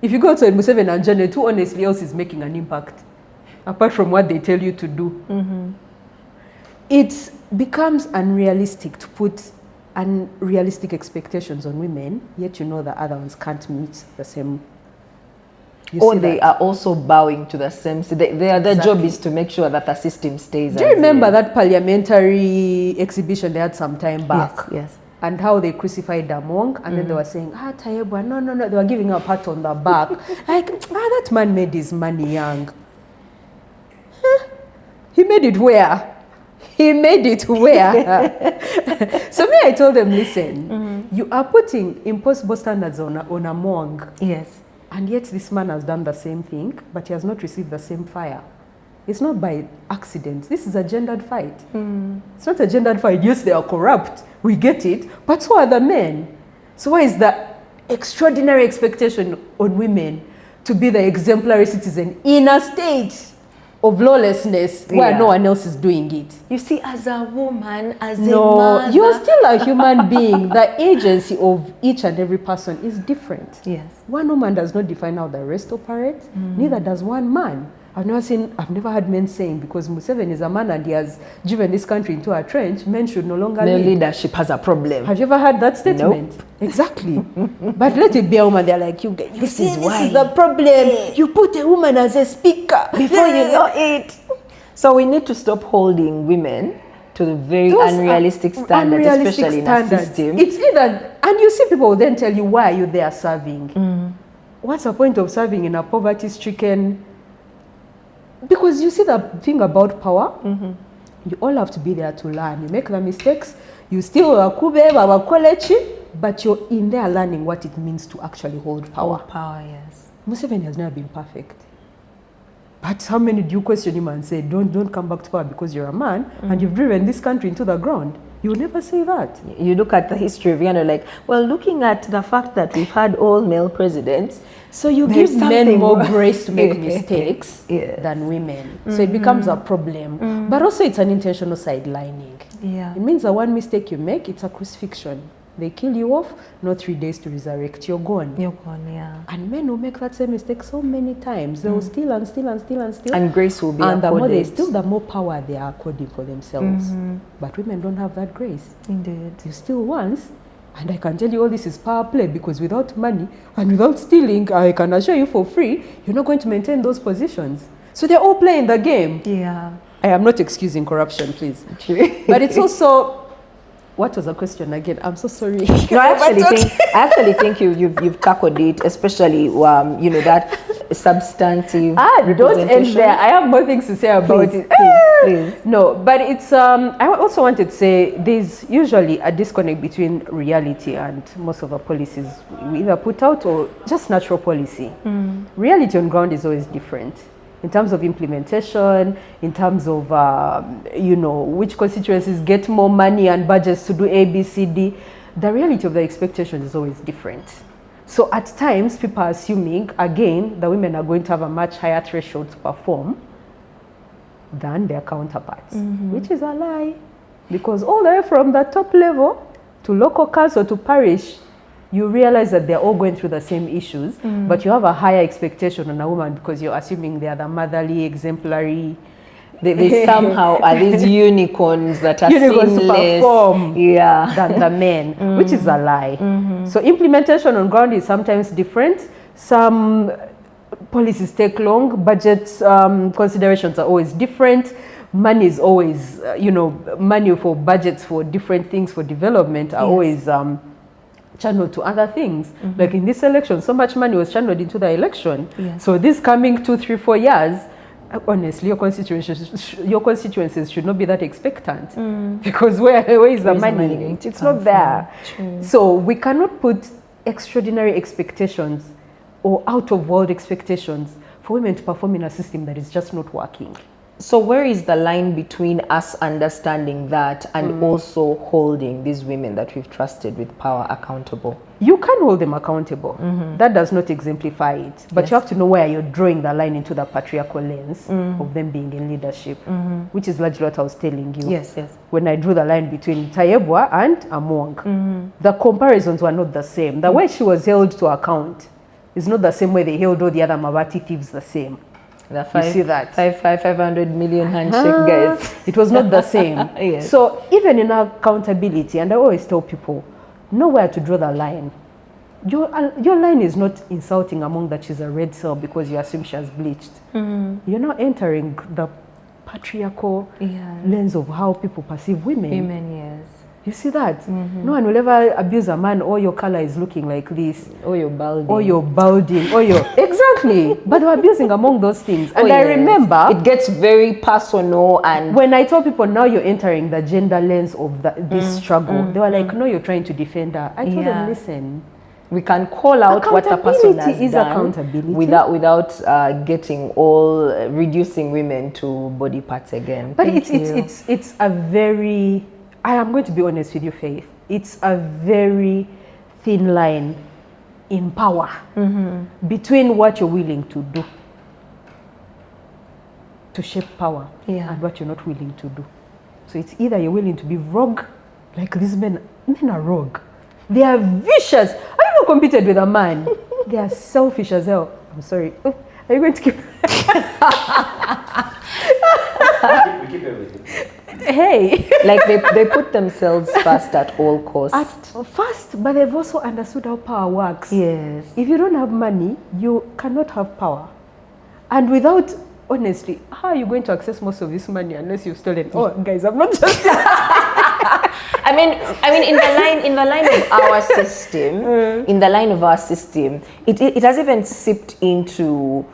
Speaker 2: If you go to Museveni and Janet, who honestly else is making an impact? Apart from what they tell you to do. It becomes unrealistic to put unrealistic expectations on women, yet you know the other ones can't meet the same.
Speaker 1: Or they are also bowing to the same. So their job is to make sure that the system stays.
Speaker 2: Do you remember that parliamentary exhibition they had some time back?
Speaker 1: Yes.
Speaker 2: And how they crucified the monk, and then they were saying, Tayebwa, no. They were giving her a pat on the back. Like, that man made his money young. He made it where? He made it where? So I told them, listen, you are putting impossible standards on a monk.
Speaker 1: Yes.
Speaker 2: And yet this man has done the same thing, but he has not received the same fire. It's not by accident. This is a gendered fight. It's not a gendered fight. Yes, they are corrupt. We get it. But so are the men. So why is the extraordinary expectation on women to be the exemplary citizen in a state of lawlessness where no one else is doing it?
Speaker 1: You see, as a woman, as a mother,
Speaker 2: you're still a human being. The agency of each and every person is different.
Speaker 1: Yes.
Speaker 2: One woman does not define how the rest operate. Neither does one man. I've never had men saying, because Museveni is a man and he has driven this country into a trench, men should no longer lead.
Speaker 1: Leadership has a problem.
Speaker 2: Have you ever heard that statement?
Speaker 1: Nope.
Speaker 2: Exactly. But let it be a woman, they're like, this is the problem.
Speaker 1: Yeah.
Speaker 2: You put a woman as a speaker
Speaker 1: before you know it. So we need to stop holding women to the very unrealistic standards, especially in a system.
Speaker 2: It's either, and you see people will then tell you, why are you there serving? What's the point of serving in a poverty-stricken? Because you see the thing about power, you all have to be there to learn. You make the mistakes, you steal our kube, our college, but you're in there learning what it means to actually hold power.
Speaker 1: Hold power, yes.
Speaker 2: Museveni has never been perfect. But how many do you question him and say, don't come back to power because you're a man and you've driven this country into the ground? You will never say that.
Speaker 1: You look at the history of Uganda, like, well, looking at the fact that we've had all male presidents,
Speaker 2: so you give men more grace to make mistakes than women. So it becomes a problem. But also it's an intentional sidelining.
Speaker 1: Yeah.
Speaker 2: It means that one mistake you make, it's a crucifixion. They kill you off, no 3 days to resurrect, you're gone.
Speaker 1: You're gone, yeah.
Speaker 2: And men will make that same mistake so many times. They will steal and steal and steal and steal.
Speaker 1: And grace will be
Speaker 2: and
Speaker 1: accorded.
Speaker 2: the more they steal, the more power they are according for themselves. But women don't have that grace.
Speaker 1: Indeed.
Speaker 2: You steal once, and I can tell you all this is power play, because without money and without stealing, I can assure you for free, you're not going to maintain those positions. So they're all playing the game.
Speaker 1: Yeah.
Speaker 2: I am not excusing corruption, please. But it's also... What was the question again? I'm so sorry.
Speaker 1: No, I actually think you've tackled it, especially that substantive.
Speaker 2: Don't end there. I have more things to say about it.
Speaker 1: Please.
Speaker 2: No, but it's I also wanted to say there's usually a disconnect between reality and most of the policies we either put out or just natural policy. Reality on ground is always different. In terms of implementation, in terms of, which constituencies get more money and budgets to do A, B, C, D, the reality of the expectations is always different. So at times, people are assuming, again, the women are going to have a much higher threshold to perform than their counterparts, which is a lie. Because all the way from the top level to local council to parish, you realize that they're all going through the same issues, but you have a higher expectation on a woman because you're assuming they are the motherly, exemplary.
Speaker 1: They somehow are these unicorns that are
Speaker 2: unicorns to perform
Speaker 1: than
Speaker 2: the men, which is a lie. So implementation on ground is sometimes different. Some policies take long, budget considerations are always different. Money is always, money for budgets for different things for development are always channeled to other things. Like in this election, so much money was channeled into the election. So this coming 2, 3, 4 years, honestly, your constituencies should not be that expectant, because where is the money? It's not there. So we cannot put extraordinary expectations or out of world expectations for women to perform in a system that is just not working.
Speaker 1: So where is the line between us understanding that and also holding these women that we've trusted with power accountable?
Speaker 2: You can hold them accountable. That does not exemplify it. But you have to know where you're drawing the line into the patriarchal lens of them being in leadership, which is largely what I was telling you.
Speaker 1: Yes.
Speaker 2: When I drew the line between Tayebwa and Amwang, the comparisons were not the same. The way she was held to account is not the same way they held all the other Mabati thieves the same.
Speaker 1: You see that 500 million handshake, guys.
Speaker 2: It was not the same. So even in accountability, and I always tell people, know where to draw the line. Your line is not insulting among that she's a red cell because you assume she has bleached. You're not entering the patriarchal lens of how people perceive women. You see that? No one will ever abuse a man, or your color is looking like this.
Speaker 1: Or you're balding.
Speaker 2: Or you're balding. Or you're... Exactly. But they're abusing among those things. And I remember...
Speaker 1: It gets very personal. And
Speaker 2: when I told people, now you're entering the gender lens of this struggle, they were like, no, you're trying to defend her. I told them, listen...
Speaker 1: We can call out what a person has done
Speaker 2: accountability.
Speaker 1: without getting all... reducing women to body parts again.
Speaker 2: But it's a very... I am going to be honest with you, Faith. It's a very thin line in power between what you're willing to do to shape power and what you're not willing to do. So it's either you're willing to be rogue, like these men are rogue. They are vicious. I never competed with a man. They are selfish as hell. I'm sorry. Are you going to keep...
Speaker 3: We keep everything.
Speaker 2: Hey.
Speaker 1: Like they put themselves first at all costs.
Speaker 2: First, but they've also understood how power works.
Speaker 1: Yes.
Speaker 2: If you don't have money, you cannot have power. And without, honestly, how are you going to access most of this money unless you've stolen? Oh, guys, I'm not just...
Speaker 1: I mean, in the line of our system, it has even seeped into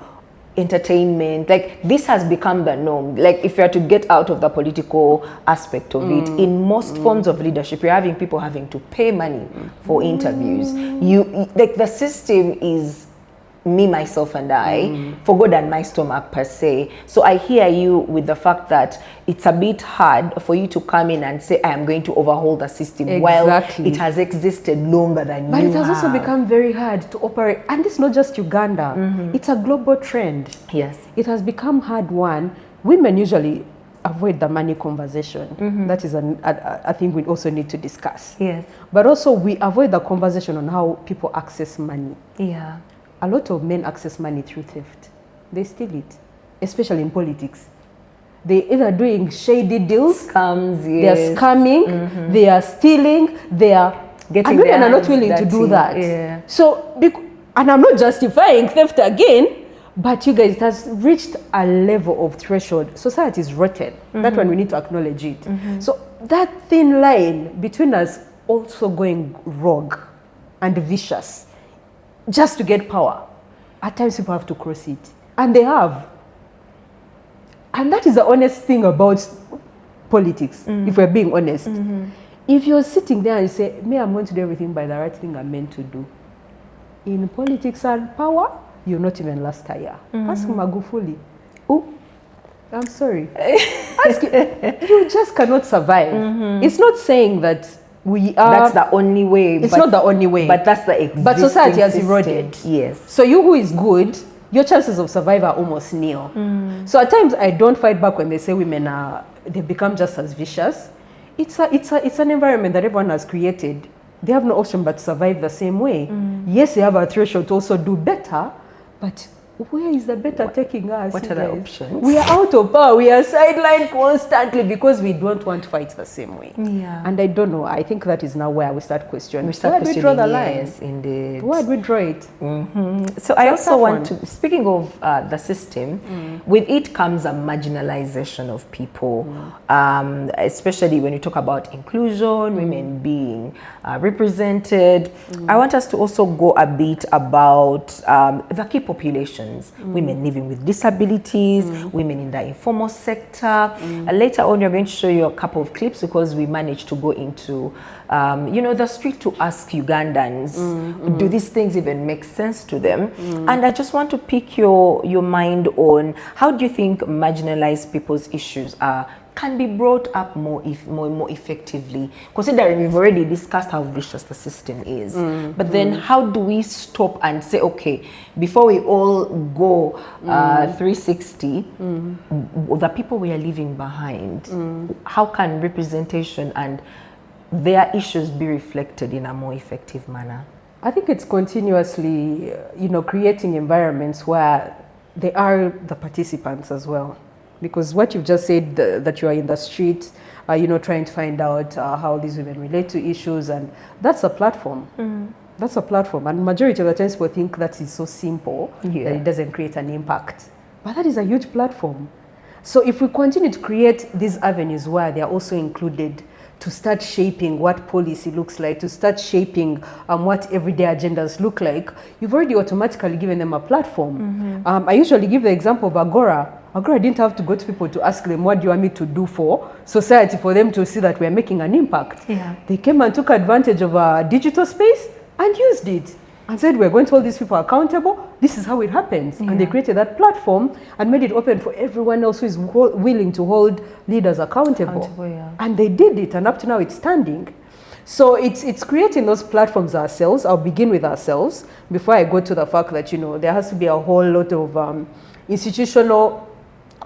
Speaker 1: entertainment, like this has become the norm. Like if you're to get out of the political aspect of it, in most forms of leadership, you're having people having to pay money for interviews. Like the system is me, myself, and I, for God and my stomach per se. So I hear you with the fact that it's a bit hard for you to come in and say, I am going to overhaul the system while it has existed longer than you have.
Speaker 2: But it has also become very hard to operate. And it's not just Uganda. It's a global trend.
Speaker 1: Yes.
Speaker 2: It has become hard. One, women usually avoid the money conversation. That is a thing we also need to discuss.
Speaker 1: Yes.
Speaker 2: But also we avoid the conversation on how people access money.
Speaker 1: Yeah.
Speaker 2: A lot of men access money through theft. They steal it, especially in politics. They either doing shady deals,
Speaker 1: scams,
Speaker 2: they are scamming, they are stealing, they are getting. And women are not willing to do that.
Speaker 1: Yeah.
Speaker 2: So, and I'm not justifying theft again, but you guys, it has reached a level of threshold. Society is rotten. That one we need to acknowledge it. So that thin line between us also going rogue and vicious, just to get power, at times people have to cross it. And they have. And that is the honest thing about politics, if we're being honest. If you're sitting there and you say, me, I'm going to do everything by the right thing I'm meant to do. In politics and power, you'll not even last a year. Ask Magufuli. Oh, I'm sorry. Ask you just cannot survive. It's not saying that we are.
Speaker 1: That's the only way.
Speaker 2: It's not the only way.
Speaker 1: But that's the existing
Speaker 2: But society has
Speaker 1: system.
Speaker 2: eroded.
Speaker 1: Yes.
Speaker 2: So you who is good, your chances of survival are almost nil. So at times I don't fight back when they say women they become just as vicious. It's an environment that everyone has created. They have no option but to survive the same way. Yes, they have a threshold to also do better, but where is the better taking us?
Speaker 1: What are the options?
Speaker 2: We are out of power. We are sidelined constantly because we don't want to fight the same way.
Speaker 1: Yeah.
Speaker 2: And I don't know. I think that is now where we start questioning.
Speaker 1: Where
Speaker 2: do we draw the line?
Speaker 1: Yes, indeed.
Speaker 2: Where do we draw it?
Speaker 1: So I also want to, speaking of the system, with it comes a marginalization of people, especially when you talk about inclusion, women being represented. I want us to also go a bit about the key populations. Women living with disabilities, women in the informal sector. Later on, we're going to show you a couple of clips because we managed to go into, the street to ask Ugandans, do these things even make sense to them? And I just want to pick your mind on how do you think marginalized people's issues can be brought up more effectively, considering we've already discussed how vicious the system is. But then how do we stop and say, okay, before we all go 360, the people we are leaving behind, how can representation and their issues be reflected in a more effective manner?
Speaker 2: I think it's continuously, creating environments where they are the participants as well. Because what you've just said, that you are in the street, trying to find out how these women relate to issues, and that's a platform. That's a platform. And majority of the times people think that is so simple that it doesn't create an impact. But that is a huge platform. So if we continue to create these avenues where they are also included, to start shaping what policy looks like, to start shaping what everyday agendas look like, you've already automatically given them a platform. I usually give the example of Agora. Agora didn't have to go to people to ask them, what do you want me to do for society, for them to see that we're making an impact. They came and took advantage of a digital space and used it and said, we're going to hold these people accountable. This is how it happens. And they created that platform and made it open for everyone else who is willing to hold leaders accountable. And they did it, and up to now it's standing. So it's creating those platforms ourselves. I'll begin with ourselves before I go to the fact that, there has to be a whole lot of institutional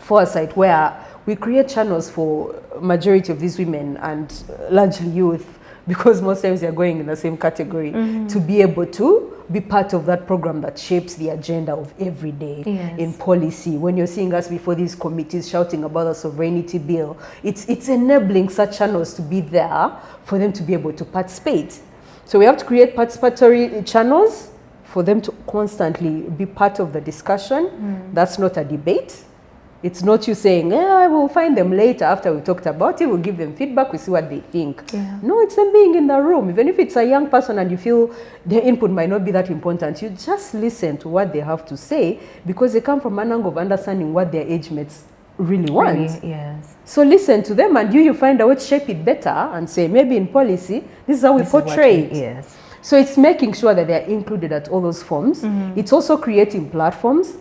Speaker 2: foresight where we create channels for majority of these women and largely youth, because most times they're going in the same category, to be able to be part of that program that shapes the agenda of every day in policy. When you're seeing us before these committees shouting about the sovereignty bill, it's enabling such channels to be there for them to be able to participate. So we have to create participatory channels for them to constantly be part of the discussion. That's not a debate. It's not you saying, yeah, we'll find them later after we talked about it, we'll give them feedback, we see what they think.
Speaker 1: Yeah.
Speaker 2: No, it's them being in the room. Even if it's a young person and you feel their input might not be that important, you just listen to what they have to say, because they come from an angle of understanding what their age mates really want.
Speaker 1: Really, yes.
Speaker 2: So listen to them, and you find a way to shape it better and say, maybe in policy, this is how we portray it.
Speaker 1: Yes.
Speaker 2: So it's making sure that they're included at all those forms. It's also creating platforms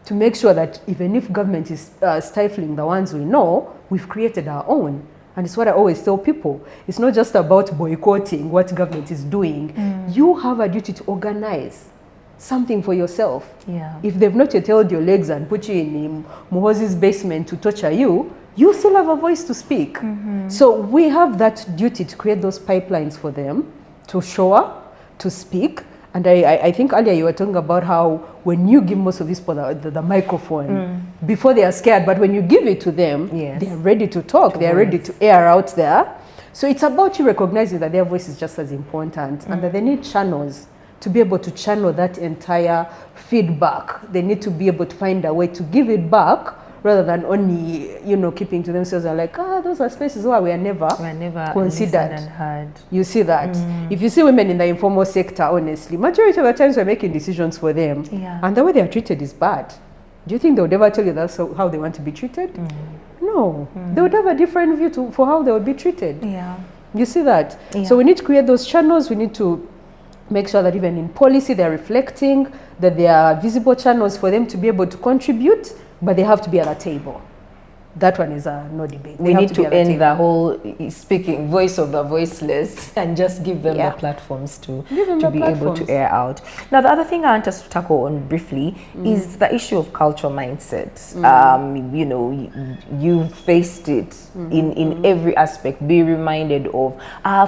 Speaker 2: to make sure that even if government is stifling the ones we know, we've created our own. And it's what I always tell people. It's not just about boycotting what government is doing. You have a duty to organize something for yourself.
Speaker 1: Yeah.
Speaker 2: If they've not yet held your legs and put you in Muhozi's basement to torture you, you still have a voice to speak. So we have that duty to create those pipelines for them to show up, to speak. And I think earlier you were talking about how when you give most of these people the microphone, before they are scared, but when you give it to them, they are ready to talk, they are ready to air out there. So it's about you recognizing that their voice is just as important and that they need channels to be able to channel that entire feedback. They need to be able to find a way to give it back, rather than only, keeping to themselves and like, those are spaces where we are never considered
Speaker 1: and heard.
Speaker 2: You see that. If you see women in the informal sector, honestly, majority of the times we're making decisions for them.
Speaker 1: Yeah.
Speaker 2: And the way they are treated is bad. Do you think they would ever tell you that's how they want to be treated? No. They would have a different view for how they would be treated.
Speaker 1: Yeah.
Speaker 2: You see that?
Speaker 1: Yeah.
Speaker 2: So we need to create those channels. We need to make sure that even in policy they're reflecting, that there are visible channels for them to be able to contribute, but they have to be at a table. That one is no debate.
Speaker 1: We need to end the whole speaking voice of the voiceless and just give them the platforms to be able to air out. Now, the other thing I want us to tackle on briefly is the issue of cultural mindsets. You faced it in every aspect. Be reminded of,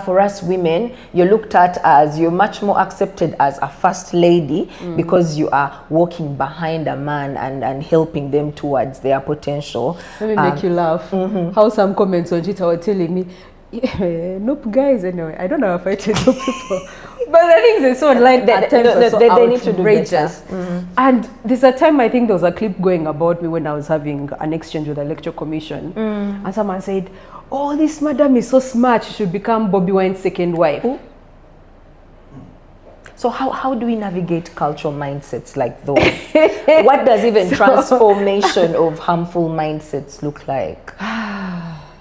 Speaker 1: for us women, you're looked at as, you're much more accepted as a first lady because you are walking behind a man and helping them towards their potential.
Speaker 2: Make you laugh. How some comments on Twitter were telling me, nope, guys, anyway, I don't know if I tell people. But the things they saw online at times are so
Speaker 1: they need to do
Speaker 2: outrageous. And there's a time, I think there was a clip going about me when I was having an exchange with the lecture commission. And someone said, oh, this madam is so smart, she should become Bobby Wine's second wife.
Speaker 1: So how do we navigate cultural mindsets like those? What does even transformation of harmful mindsets look like?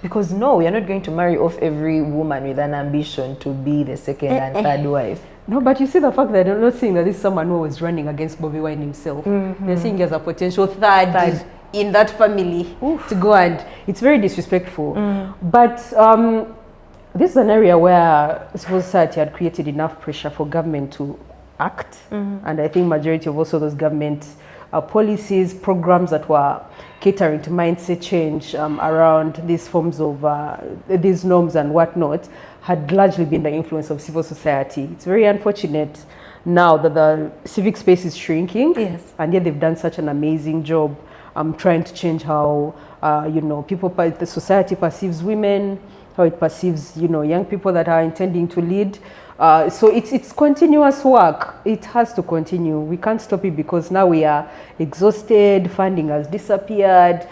Speaker 1: Because no, you're not going to marry off every woman with an ambition to be the second and third wife.
Speaker 2: No, but you see the fact that they're not saying that this is someone who was running against Bobby Wine himself. They're seeing as a potential third in that family to go, and it's very disrespectful. But this is an area where civil society had created enough pressure for government to act. And I think majority of also those government policies, programs that were catering to mindset change around these forms of these norms and whatnot had largely been the influence of civil society. It's very unfortunate now that the civic space is shrinking.
Speaker 1: Yes.
Speaker 2: And yet they've done such an amazing job trying to change how the society perceives women, how it perceives young people that are intending to lead. So it's continuous work. It has to continue. We can't stop it because now we are exhausted, funding has disappeared.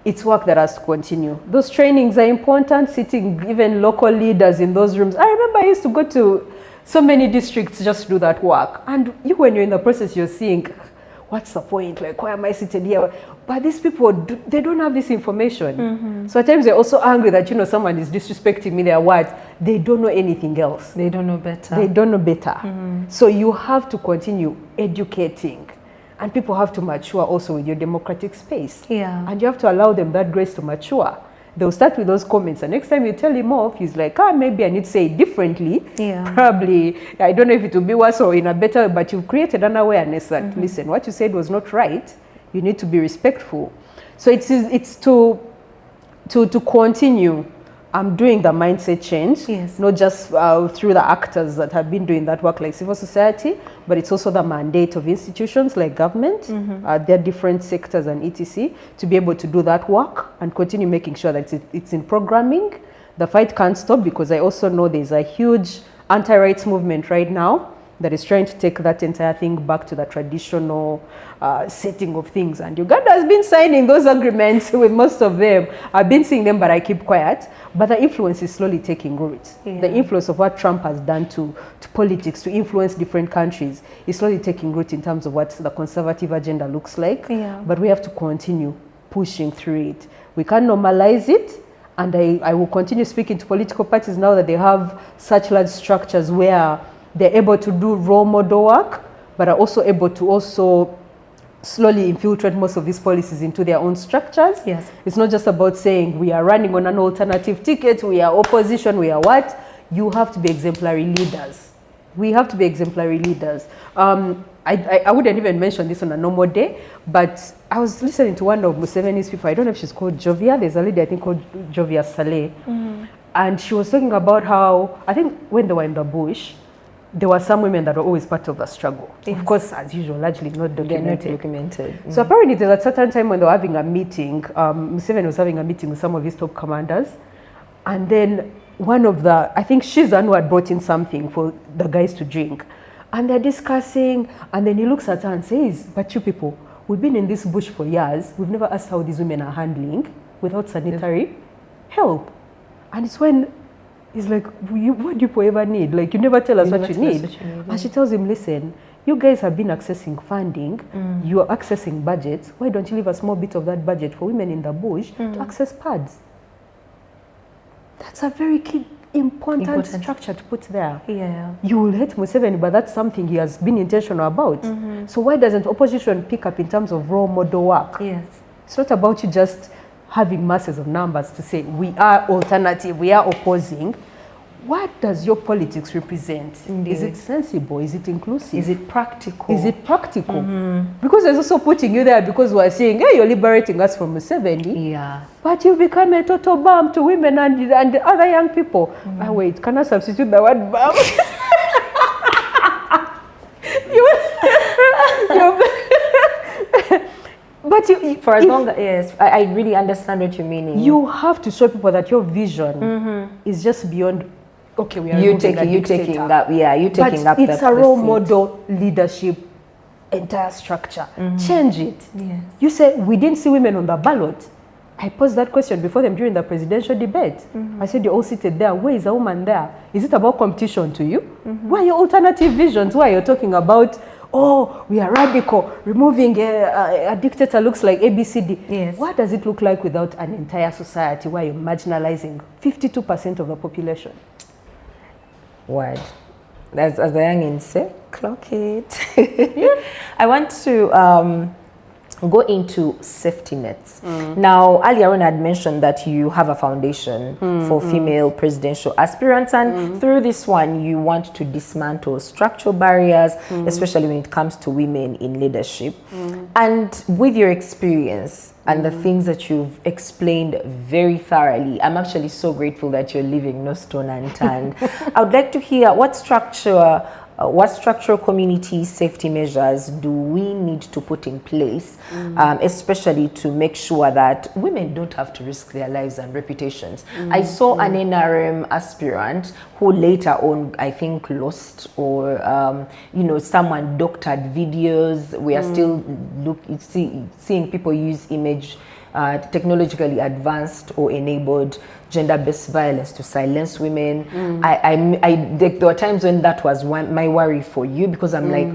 Speaker 2: It's work that has to continue. Those trainings are important, sitting even local leaders in those rooms. I remember I used to go to so many districts just to do that work. And when you're in the process, you're seeing, what's the point? Like, why am I sitting here? But these people, they don't have this information. So at times they're also angry that, someone is disrespecting me, their words. They don't know anything else.
Speaker 1: They don't know better.
Speaker 2: They don't know better. So you have to continue educating. And people have to mature also with your democratic space.
Speaker 1: Yeah.
Speaker 2: And you have to allow them that grace to mature. They'll start with those comments, and next time you tell him off, he's like, maybe I need to say it differently.
Speaker 1: Yeah.
Speaker 2: Probably, I don't know if it will be worse or in a better, but you've created an awareness that, listen, what you said was not right. You need to be respectful. So it's to continue doing the mindset change, not just through the actors that have been doing that work like civil society, but it's also the mandate of institutions like government, their different sectors and etc. to be able to do that work and continue making sure that it's in programming. The fight can't stop because I also know there's a huge anti-rights movement right now that is trying to take that entire thing back to the traditional setting of things. And Uganda has been signing those agreements with most of them. I've been seeing them, but I keep quiet. But the influence is slowly taking root. Yeah. The influence of what Trump has done to politics, to influence different countries, is slowly taking root in terms of what the conservative agenda looks like. Yeah. But we have to continue pushing through it. We can't normalize it. And I will continue speaking to political parties now that they have such large structures where they're able to do role model work, but are also able to also slowly infiltrate most of these policies into their own structures. Yes. It's not just about saying we are running on an alternative ticket, we are opposition, we are what? You have to be exemplary leaders. We have to be exemplary leaders. I wouldn't even mention this on a normal day, but I was listening to one of Museveni's people. I don't know if she's called Jovia. There's a lady I think called Jovia Saleh. Mm-hmm. And she was talking about how, I think when they were in the bush, there were some women that were always part of the struggle. Yes. Of course, as usual, largely not documented. Mm-hmm. So apparently there was a certain time when they were having a meeting, Museveni was having a meeting with some of his top commanders. And then one of the, I think she's the one who had brought in something for the guys to drink. And they're discussing, and then he looks at her and says, but you people, we've been in this bush for years. We've never asked how these women are handling without sanitary help. And it's when he's like, what do you ever need? Like, you never tell us what you need. And she tells him, listen, you guys have been accessing funding. You are accessing budgets. Why don't you leave a small bit of that budget for women in the bush to access pads? That's a very key, important structure to put there. Yeah. You will hate Museveni, but that's something he has been intentional about. So why doesn't opposition pick up in terms of role model work? Yes. It's not about you just having masses of numbers to say we are alternative, we are opposing. What does your politics represent? Indeed. Is it sensible? Is it inclusive?
Speaker 1: Is it practical?
Speaker 2: Is it practical? Because there's also putting you there because we're saying, hey, you're liberating us from Museveni. Yeah. But you become a total bomb to women and other young people. Wait, can I substitute the word bomb? But
Speaker 1: for as long as, yes, I really understand what you're meaning.
Speaker 2: You have to show people that your vision is just beyond, okay, we are you taking
Speaker 1: up, yeah, you taking up.
Speaker 2: It's a role model leadership entire structure. Change it. Yes. You say we didn't see women on the ballot. I posed that question before them during the presidential debate. I said, you're all seated there. Where is a woman there? Is it about competition to you? Where are your alternative visions? Why are you talking about, oh, we are radical, removing a dictator looks like ABCD. Yes. What does it look like without an entire society where you're marginalizing 52% of the population?
Speaker 1: Word. As the youngins say, clock it. I want to go into safety nets. Now, earlier on I had mentioned that you have a foundation for female presidential aspirants, and through this one you want to dismantle structural barriers, especially when it comes to women in leadership. And with your experience and the things that you've explained very thoroughly, I'm actually so grateful that you're leaving no stone unturned. I would like to hear what structural community safety measures do we need to put in place, especially to make sure that women don't have to risk their lives and reputations. I saw an NRM aspirant who later on, I think, lost, or someone doctored videos. We are still seeing people use image technologically advanced or enabled gender-based violence to silence women. There were times when that was my worry for you, because I'm like,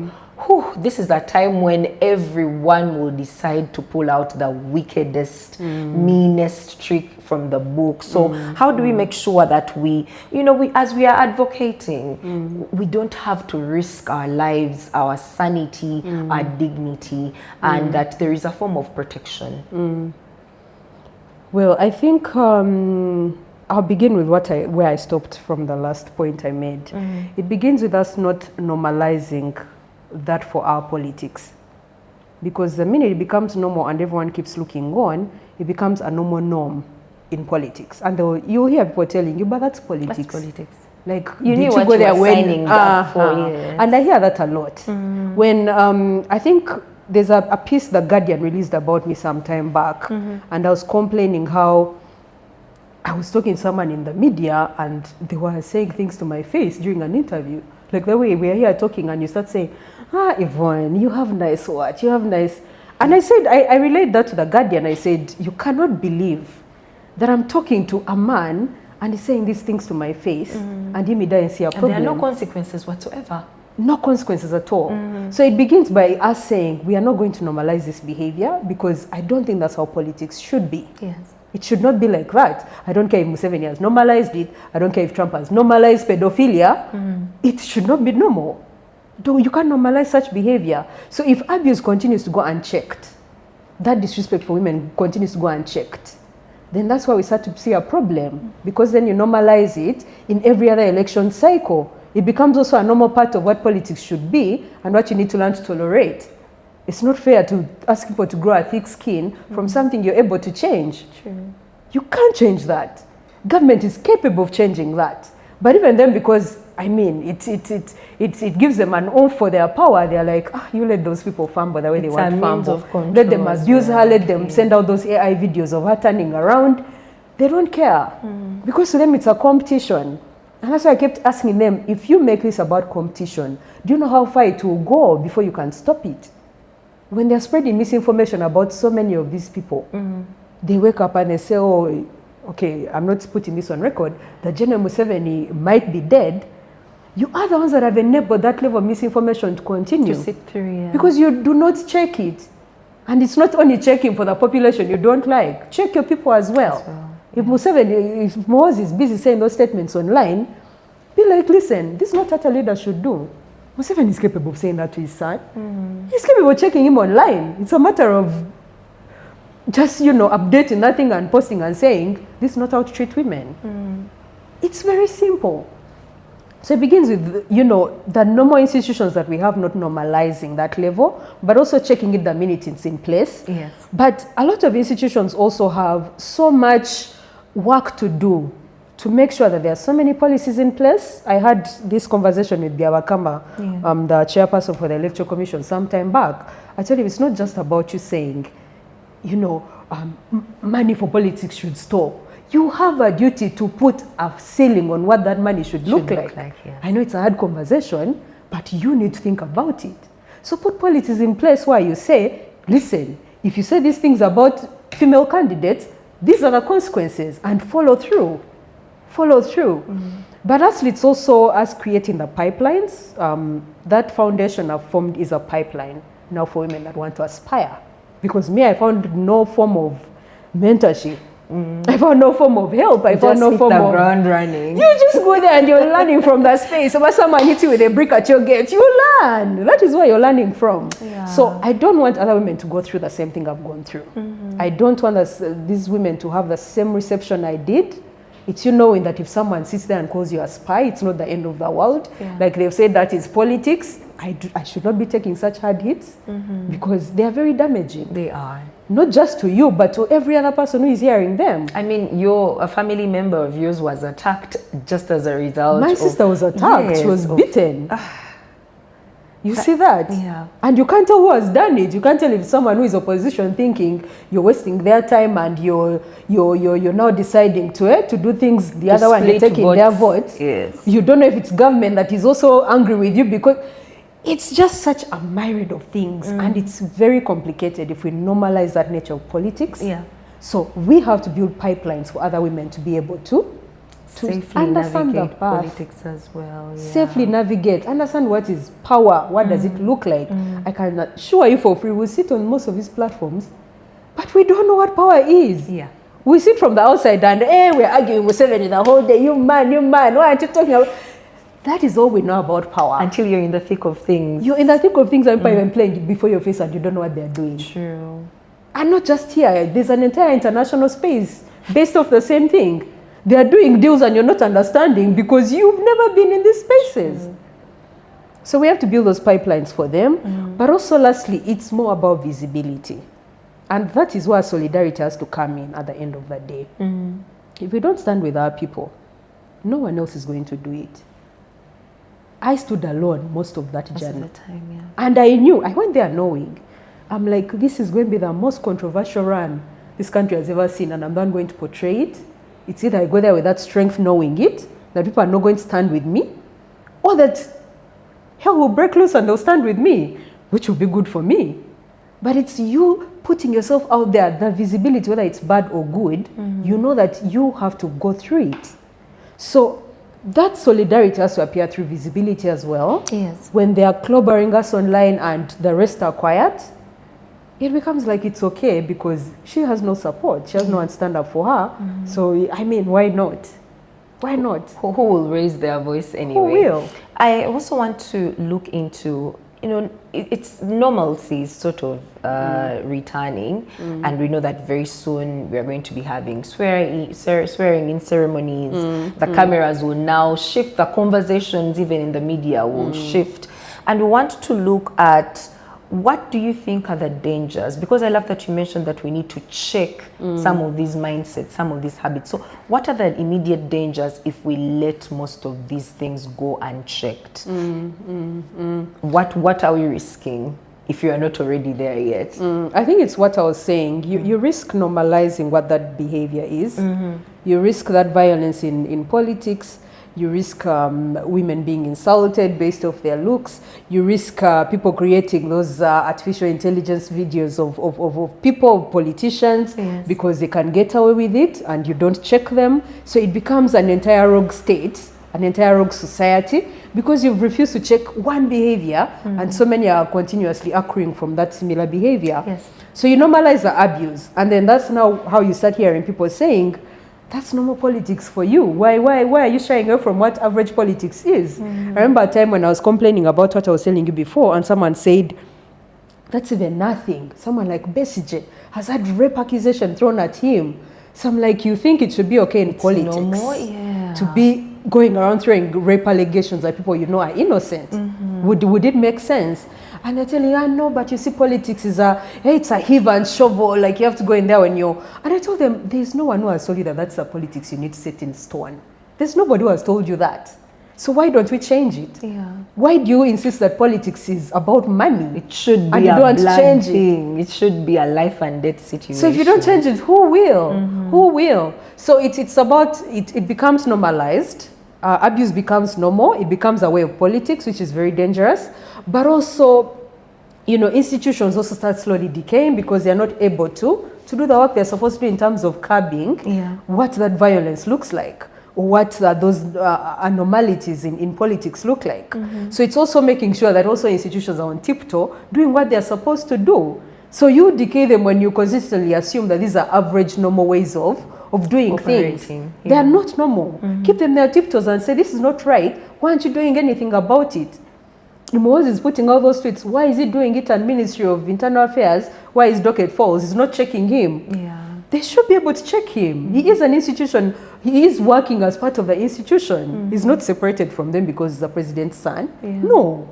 Speaker 1: this is a time when everyone will decide to pull out the wickedest, meanest trick from the book. So how do we make sure that we, as we are advocating, we don't have to risk our lives, our sanity, our dignity, and that there is a form of protection?
Speaker 2: Well, I think I'll begin with where I stopped from the last point I made. It begins with us not normalizing that for our politics. Because the minute it becomes normal and everyone keeps looking on, it becomes a normal norm in politics. And you'll hear people telling you, but that's politics. That's politics. Like,
Speaker 1: you knew what you were signing up for. Yes.
Speaker 2: And I hear that a lot. When I think there's a piece the Guardian released about me some time back, and I was complaining how I was talking to someone in the media and they were saying things to my face during an interview. Like the way we are here talking and you start saying, Yvonne, you have nice what? You have nice... And I said, I relayed that to the Guardian. I said, you cannot believe that I'm talking to a man and he's saying these things to my face and he doesn't see a problem.
Speaker 1: And there are no consequences whatsoever.
Speaker 2: No consequences at all. So it begins by us saying, we are not going to normalize this behavior because I don't think that's how politics should be.
Speaker 1: Yes.
Speaker 2: It should not be like that. I don't care if Museveni has normalized it. I don't care if Trump has normalized pedophilia. It should not be normal. You can't normalize such behavior. So if abuse continues to go unchecked, that disrespect for women continues to go unchecked, then that's why we start to see a problem. Because then you normalize it in every other election cycle. It becomes also a normal part of what politics should be and what you need to learn to tolerate. It's not fair to ask people to grow a thick skin from something you're able to change.
Speaker 1: True.
Speaker 2: You can't change that. Government is capable of changing that. But even then, because, I mean, it gives them an oath for their power. They're like, you let those people fumble the way they want to fumble. Let them abuse her, let them send out those AI videos of her turning around. They don't care. Because to them, it's a competition. And that's why I kept asking them, if you make this about competition, do you know how far it will go before you can stop it? When they're spreading misinformation about so many of these people, they wake up and they say, oh, okay, I'm not putting this on record, that General Museveni might be dead. You are the ones that have enabled that level of misinformation to continue.
Speaker 1: To sit through, yeah.
Speaker 2: Because you do not check it. And it's not only checking for the population you don't like. Check your people as well. If Museveni, if Moses is busy saying those statements online, be like, listen, this is not what a leader should do. Museveni is capable of saying that to his son. He's capable of checking him online. It's a matter of just, updating nothing and posting and saying, this is not how to treat women. It's very simple. So it begins with, the normal institutions that we have not normalizing that level, but also checking it the minute it's in place.
Speaker 1: Yes.
Speaker 2: But a lot of institutions also have so much work to do to make sure that there are so many policies in place. I had this conversation with Biabakama, the chairperson for the Electoral Commission, some time back. I told him it's not just about you saying, money for politics should stop. You have a duty to put a ceiling on what that money should look like.
Speaker 1: Yeah.
Speaker 2: I know it's a hard conversation, but you need to think about it. So put policies in place where you say, listen, if you say these things about female candidates, these are the consequences, and follow through. Follow through. But actually, it's also us creating the pipelines. That foundation I've formed is a pipeline now for women that want to aspire. Because me, I found no form of mentorship. I found no form of help. I found no form of
Speaker 1: ground running.
Speaker 2: You just go there and you're learning from that space. So when someone hits you with a brick at your gate, you learn. That is where you're learning from. Yeah. So I don't want other women to go through the same thing I've gone through. I don't want these women to have the same reception I did. It's knowing that if someone sits there and calls you a spy, it's not the end of the world. Yeah. Like they've said that is politics. I should not be taking such hard hits because they are very damaging.
Speaker 1: They are.
Speaker 2: Not just to you, but to every other person who is hearing them.
Speaker 1: I mean, a family member of yours was attacked just as a result.
Speaker 2: My sister was attacked. Yes, she was beaten. You see that?
Speaker 1: Yeah.
Speaker 2: And you can't tell who has done it. You can't tell if someone who is opposition thinking you're wasting their time and you're now deciding to do things the other one, you're taking their votes.
Speaker 1: Yes.
Speaker 2: You don't know if it's government that is also angry with you because it's just such a myriad of things and it's very complicated if we normalize that nature of politics.
Speaker 1: Yeah.
Speaker 2: So we have to build pipelines for other women to be able to
Speaker 1: safely
Speaker 2: understand the
Speaker 1: navigate
Speaker 2: path.
Speaker 1: politics as well. Yeah.
Speaker 2: Safely navigate, understand what is power, what does it look like. I can assure you for free, we'll sit on most of these platforms, but we don't know what power is.
Speaker 1: Yeah.
Speaker 2: We sit from the outside and we're arguing with Museveni the whole day, you man, why aren't you talking about? That is all we know about power.
Speaker 1: Until you're in the thick of things.
Speaker 2: You're in the thick of things and people even playing before your face and you don't know what they're doing.
Speaker 1: True.
Speaker 2: And not just here, there's an entire international space based off the same thing. They are doing deals and you're not understanding because you've never been in these spaces. So we have to build those pipelines for them. But also lastly, it's more about visibility. And that is where solidarity has to come in at the end of the day. If we don't stand with our people, no one else is going to do it. I stood alone most of that journey.
Speaker 1: Most of the time, yeah.
Speaker 2: And I went there knowing. I'm like, this is going to be the most controversial run this country has ever seen, and I'm not going to portray it It's either I go there with that strength, knowing it, that people are not going to stand with me, or that hell will break loose and they'll stand with me, which will be good for me. But it's you putting yourself out there, the visibility, whether it's bad or good, you know that you have to go through it. So that solidarity has to appear through visibility as well.
Speaker 1: Yes.
Speaker 2: When they are clobbering us online and the rest are quiet, it becomes like it's okay because she has no support. She has no one stand up for her. So, I mean, why not? Why not?
Speaker 1: Who will raise their voice anyway?
Speaker 2: Who will?
Speaker 1: I also want to look into, you know, it's normalcy is sort of returning, and we know that very soon we are going to be having swearing in ceremonies. The cameras will now shift, the conversations even in the media will shift, and we want to look at what do you think are the dangers? Because I love that you mentioned that we need to check some of these mindsets, some of these habits. So what are the immediate dangers if we let most of these things go unchecked? What are we risking if you are not already there yet?
Speaker 2: I think it's what I was saying. You risk normalizing what that behavior is. You risk that violence in politics. You risk women being insulted based off their looks. You risk people creating those artificial intelligence videos of people, of politicians, because they can get away with it and you don't check them. So it becomes an entire rogue state, an entire rogue society, because you've refused to check one behavior and so many are continuously accruing from that similar behavior.
Speaker 1: Yes.
Speaker 2: So you normalize the abuse, and then that's now how you start hearing people saying, that's normal politics for you. Why are you shying away from what average politics is? I remember a time when I was complaining about what I was telling you before, and someone said, that's even nothing. Someone like Besige has had rape accusation thrown at him. So I'm like, you think it should be okay in politics to be going around throwing rape allegations at people you know are innocent? Would it make sense? And they're telling you, no, but you see, politics is it's a heave and shovel, like you have to go in there when you're... And I told them, there's no one who has told you that that's the politics you need to set in stone. There's nobody who has told you that. So why don't we change it? Why do you insist that politics is about money?
Speaker 1: It should be
Speaker 2: and you don't change it.
Speaker 1: It should be a life and death situation.
Speaker 2: So if you don't change it, who will? Who will? So it's about, it becomes normalized. Abuse becomes normal. It becomes a way of politics, which is very dangerous. But also, you know, institutions also start slowly decaying because they're not able to do the work they're supposed to do in terms of curbing what that violence looks like, or what those anomalies in politics look like. So it's also making sure that also institutions are on tiptoe doing what they're supposed to do. So you decay them when you consistently assume that these are average, normal ways of doing things. They are not normal. Keep them their tiptoes and say, this is not right. Why aren't you doing anything about it? Moses is putting all those tweets. Why is he doing it at Ministry of Internal Affairs? Why is Docket Falls? He's not checking him. They should be able to check him. He is an institution. He is working as part of the institution. He's not separated from them because he's the president's son. No.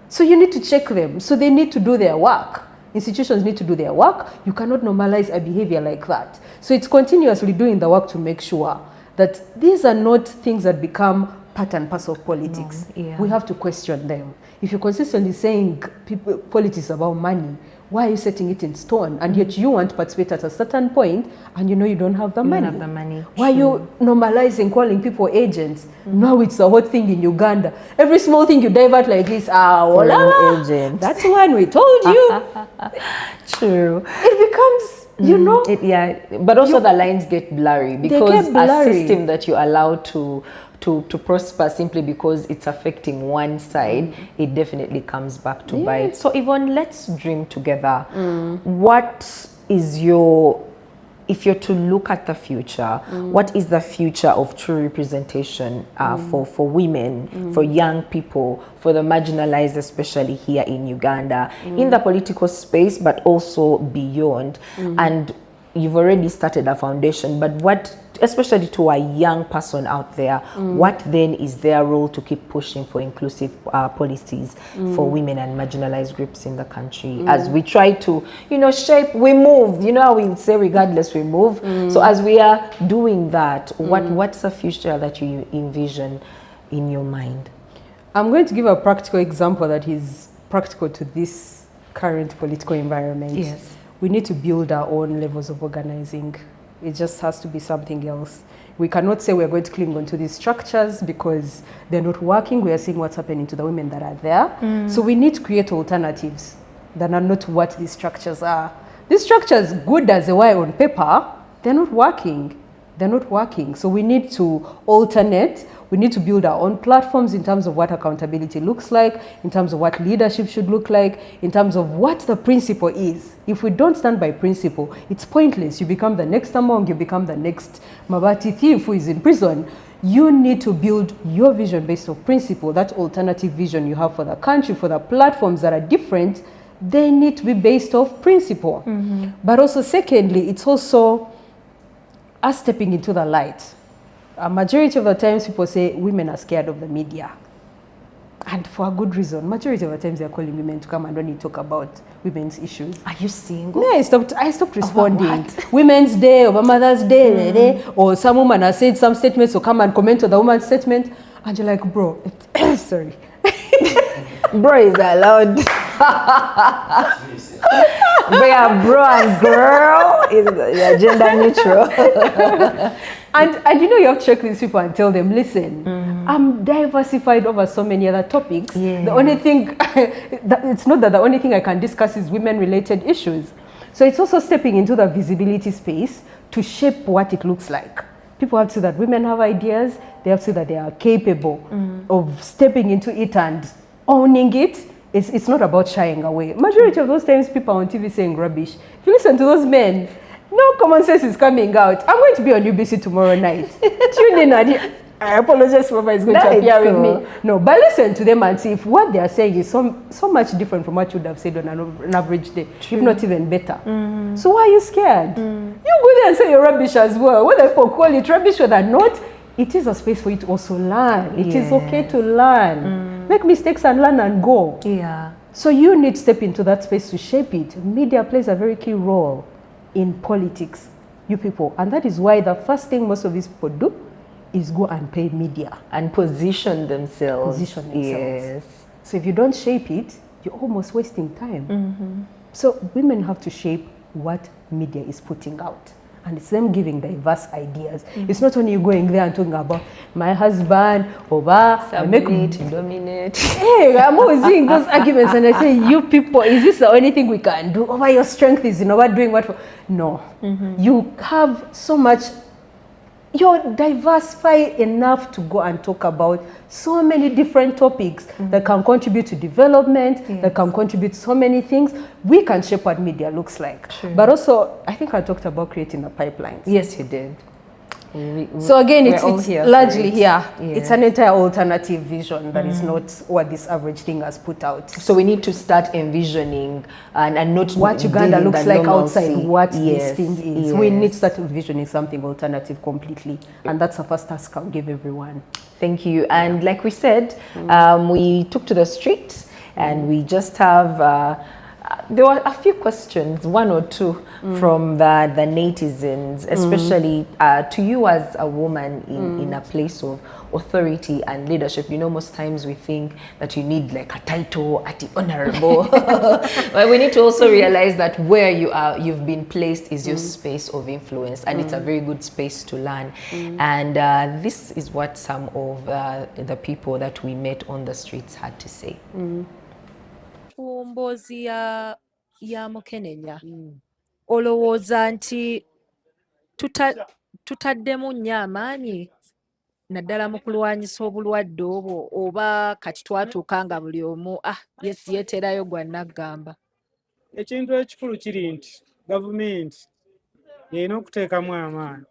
Speaker 2: So you need to check them. So they need to do their work. Institutions need to do their work. You cannot normalize a behavior like that. So it's continuously doing the work to make sure that these are not things that become part and parcel of politics. We have to question them. If you're consistently saying politics is about money, why are you setting it in stone? And yet you want to participate at a certain point and you know you don't have the money. Why are you normalizing calling people agents? Now it's a hot thing in Uganda. Every small thing you divert like this,
Speaker 1: agent.
Speaker 2: That's one we told you.
Speaker 1: True.
Speaker 2: It becomes, you know.
Speaker 1: But also the lines get blurry because a system that you allow to prosper simply because it's affecting one side, it definitely comes back to bite. So Yvonne, let's dream together. What is if you're to look at the future, what is the future of true representation for women, for young people, for the marginalized, especially here in Uganda, in the political space, but also beyond? And you've already started a foundation, but what, especially to a young person out there, what then is their role to keep pushing for inclusive policies for women and marginalized groups in the country as we try to, shape, we move, how we say regardless we move. So as we are doing that, what's the future that you envision in your mind?
Speaker 2: I'm going to give a practical example that is practical to this current political environment.
Speaker 1: Yes.
Speaker 2: We need to build our own levels of organizing. It just has to be something else. We cannot say we're going to cling on to these structures because they're not working. We are seeing what's happening to the women that are there. So we need to create alternatives that are not what these structures are. These structures, good as they were on paper, they're not working. They're not working. So we need to alternate. We need to build our own platforms in terms of what accountability looks like, in terms of what leadership should look like, in terms of what the principle is. If we don't stand by principle, it's pointless. You become the next Among, you become the next Mabati thief who is in prison. You need to build your vision based on principle. That alternative vision you have for the country, for the platforms that are different, they need to be based off principle. But also, secondly, it's also us stepping into the light. A majority of the times people say women are scared of the media. And for a good reason. Majority of the times they're calling women to come and only talk about women's issues.
Speaker 1: Are you single?
Speaker 2: No, I stopped responding. Women's Day, or Mother's Day, or some woman has said some statements, so come and comment on the woman's statement. And you're like, bro, sorry.
Speaker 1: Bro is allowed. But bro and girl is gender neutral.
Speaker 2: And you know, you have to check these people and tell them, listen, I'm diversified over so many other topics. Yes. The only thing, it's not that the only thing I can discuss is women-related issues. So it's also stepping into the visibility space to shape what it looks like. People have to see that women have ideas. They have to see that they are capable of stepping into it and owning it. It's not about shying away. Majority of those times people are on TV saying rubbish. If you listen to those men, no common sense is coming out. I'm going to be on UBC tomorrow night. Tune in and I apologize for whoever is going to appear with me. No, but listen to them and see if what they are saying is so much different from what you would have said on an average day, if not even better. So why are you scared? You go there and say you're rubbish as well. Whether people call it rubbish or not, it is a space for you to also learn. It is okay to learn. Make mistakes and learn and go.
Speaker 1: Yeah.
Speaker 2: So you need to step into that space to shape it. Media plays a very key role in politics, you people. And that is why the first thing most of these people do is go and pay media.
Speaker 1: And position themselves.
Speaker 2: Yes. So if you don't shape it, you're almost wasting time. So women have to shape what media is putting out. And it's them giving diverse ideas. It's not only you going there and talking about my husband,
Speaker 1: dominate.
Speaker 2: Hey, I'm always seeing those arguments and I say, you people, is this the only thing we can do? Over your strength is, what doing what for? No. You have so much, you're diversified enough to go and talk about so many different topics that can contribute to development, that can contribute to so many things. We can shape what media looks like.
Speaker 1: True.
Speaker 2: But also, I think I talked about creating a pipeline.
Speaker 1: Yes, you did.
Speaker 2: So again, it's largely here.
Speaker 1: Yes.
Speaker 2: It's an entire alternative vision that is not what this average thing has put out.
Speaker 1: So we need to start envisioning and not
Speaker 2: what Uganda looks like outside what
Speaker 1: yes.
Speaker 2: this thing is.
Speaker 1: Yes.
Speaker 2: We need to start envisioning something alternative completely. And that's the first task I'll give everyone.
Speaker 1: Thank you. And like we said, we took to the streets and we just have... there were a few questions, one or two, from the netizens, especially to you as a woman in a place of authority and leadership. Most times we think that you need like a title at the honorable. But we need to also realize that where you've been placed is your space of influence, and it's a very good space to learn. And this is what some of the people that we met on the streets had to say.
Speaker 4: Mboozi ya Mukenenya olowooza nti tutaddemu nnyo amaanyi naddala mu kulwanyisa obulwadde obwo, oba kati twatuuka nga buli omu yeeterayo gwa naggamba?
Speaker 5: Ekintu ekikulu kiri nti gavumenti erina okuteekamu amaanyi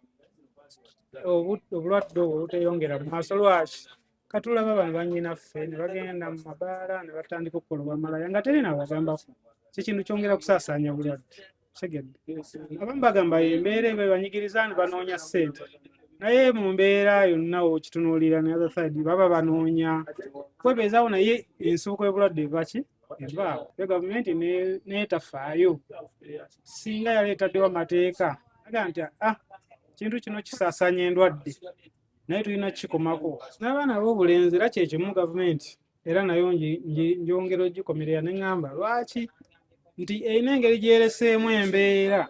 Speaker 5: obulwadde obwo buteyongera mu maaso. Lwaki? Katulaba bano bannyinaffe ne bagenda mu mabaala ne batandika okukola obwamalaya nga terina bagambako. Kikintu kyongera kusaasaanya obulwadde. Segedde abamu bagamba embeera banyigiriza ne banoonya ssente, naye mu mbeera yonna okitunuulira ne other side baba banoonya kwebeezaawo, naye ensibuko y'obulwadde evaki evaawo. Gavumenti neetafaayo. Singa yaleetaddewo amateeka aga nti kintu kino kisaasaanya endwadde, naye tulina kikomako. N'abaana ab'obulenzi era kyekimu gavumenti era nayo njongera ogikomerera ne ŋŋamba lwaki nti erina engeri gyereseemu embeera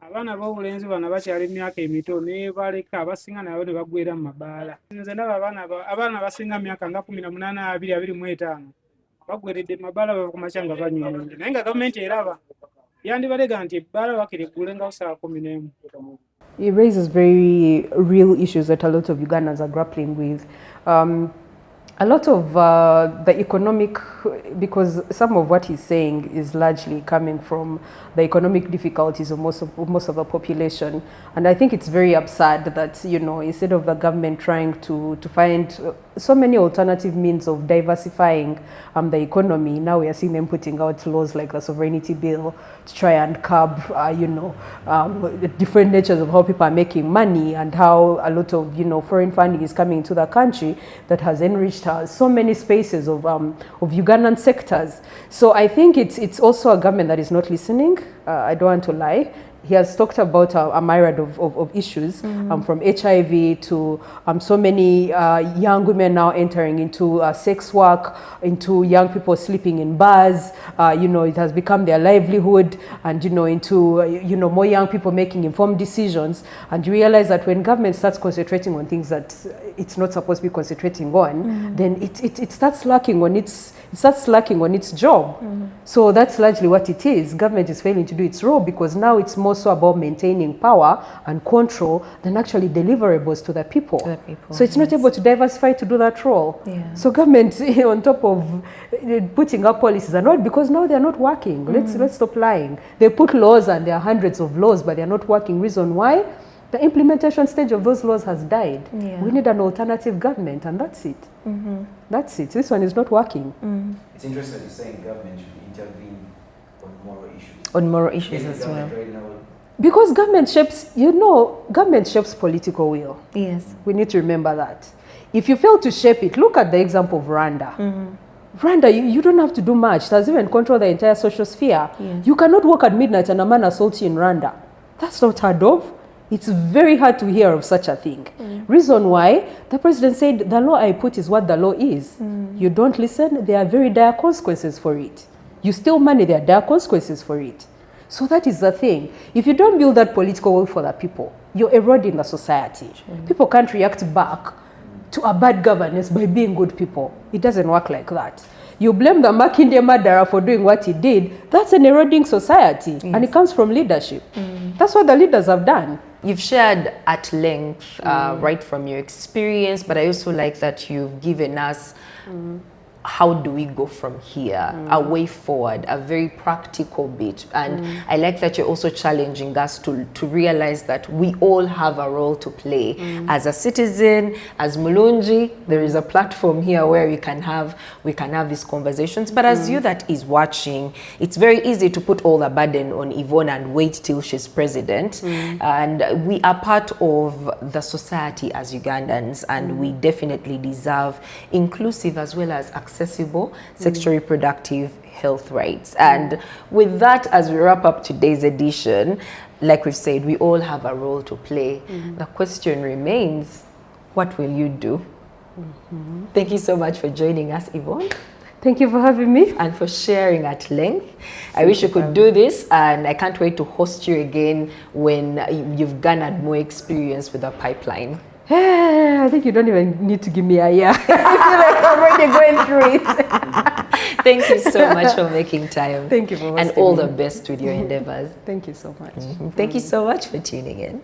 Speaker 5: abaana b'obulenzi bano bakyali myaka emito ne baleka abasinga nabo ne bagwera mu mabaala. Nze ndaba abaana basinga myaka nga 18, 20, 25 bagweredde mu mabaala bava ku makya nga banywa omwenge, naye nga gavumenti eraba yandibalega nti ebbaala bakiriggule nga saa 11.
Speaker 2: It raises very real issues that a lot of Ugandans are grappling with. A lot of the economic, because some of what he's saying is largely coming from the economic difficulties of most of the population. And I think it's very absurd that, you know, instead of the government trying to find so many alternative means of diversifying the economy, now we are seeing them putting out laws like the sovereignty bill to try and curb, you know, the different natures of how people are making money and how a lot of, you know, foreign funding is coming into the country that has enriched so many spaces of Ugandan sectors. So I think it's also a government that is not listening. I don't want to lie. He has talked about a myriad of issues, from HIV to so many young women now entering into sex work, into young people sleeping in bars. You know, it has become their livelihood, and, you know, into, you know, more young people making informed decisions. And you realize that when government starts concentrating on things that it's not supposed to be concentrating on, then it starts lacking on its job. So that's largely what it is. Government is failing to do its role because now it's more so about maintaining power and control than actually deliverables to the people. So it's not able to diversify to do that role. Yeah. So government, on top of putting up policies, are not, because now they're not working. Let's stop lying. They put laws and there are hundreds of laws, but they're not working. Reason why? The implementation stage of those laws has died. Yeah. We need an alternative government, and that's it. That's it. This one is not working.
Speaker 3: It's interesting that you're saying government should intervene on moral issues.
Speaker 1: On moral issues as well.
Speaker 3: Right now,
Speaker 2: because government shapes, you know, government shapes political will.
Speaker 1: Yes.
Speaker 2: We need to remember that. If you fail to shape it, look at the example of Rwanda. Rwanda, you don't have to do much. It does even control the entire social sphere. Yes. You cannot walk at midnight and a man assaults you in Rwanda. That's not heard of. It's very hard to hear of such a thing. Reason why? The president said, the law I put is what the law is. You don't listen, there are very dire consequences for it. You steal money, there are dire consequences for it. So that is the thing. If you don't build that political will for the people, you're eroding the society. People can't react back to a bad governance by being good people. It doesn't work like that. You blame the Makinde murderer for doing what he did. That's an eroding society. Yes. And it comes from leadership. That's what the leaders have done.
Speaker 1: You've shared at length, right from your experience, but I also like that you've given us how do we go from here, a way forward, a very practical bit. And I like that you're also challenging us to realize that we all have a role to play. As a citizen, as Mulungi, there is a platform here where we can have these conversations. But as you that is watching, it's very easy to put all the burden on Yvonne and wait till she's president. And we are part of the society as Ugandans, and we definitely deserve inclusive as well as accessible sexual reproductive health rights. And with that, as we wrap up today's edition, like we've said, we all have a role to play. The question remains, what will you do? Thank you so much for joining us, Yvonne.
Speaker 2: Thank you for having me.
Speaker 1: And for sharing at length. I wish you could do this, and I can't wait to host you again when you've garnered more experience with the pipeline.
Speaker 2: I think you don't even need to give me a year. I feel like I'm already going through it.
Speaker 1: Thank you so much for making time.
Speaker 2: Thank you for hosting
Speaker 1: and all
Speaker 2: me.
Speaker 1: the best with your endeavors.
Speaker 2: Thank you so much.
Speaker 1: Thank you so much for tuning in.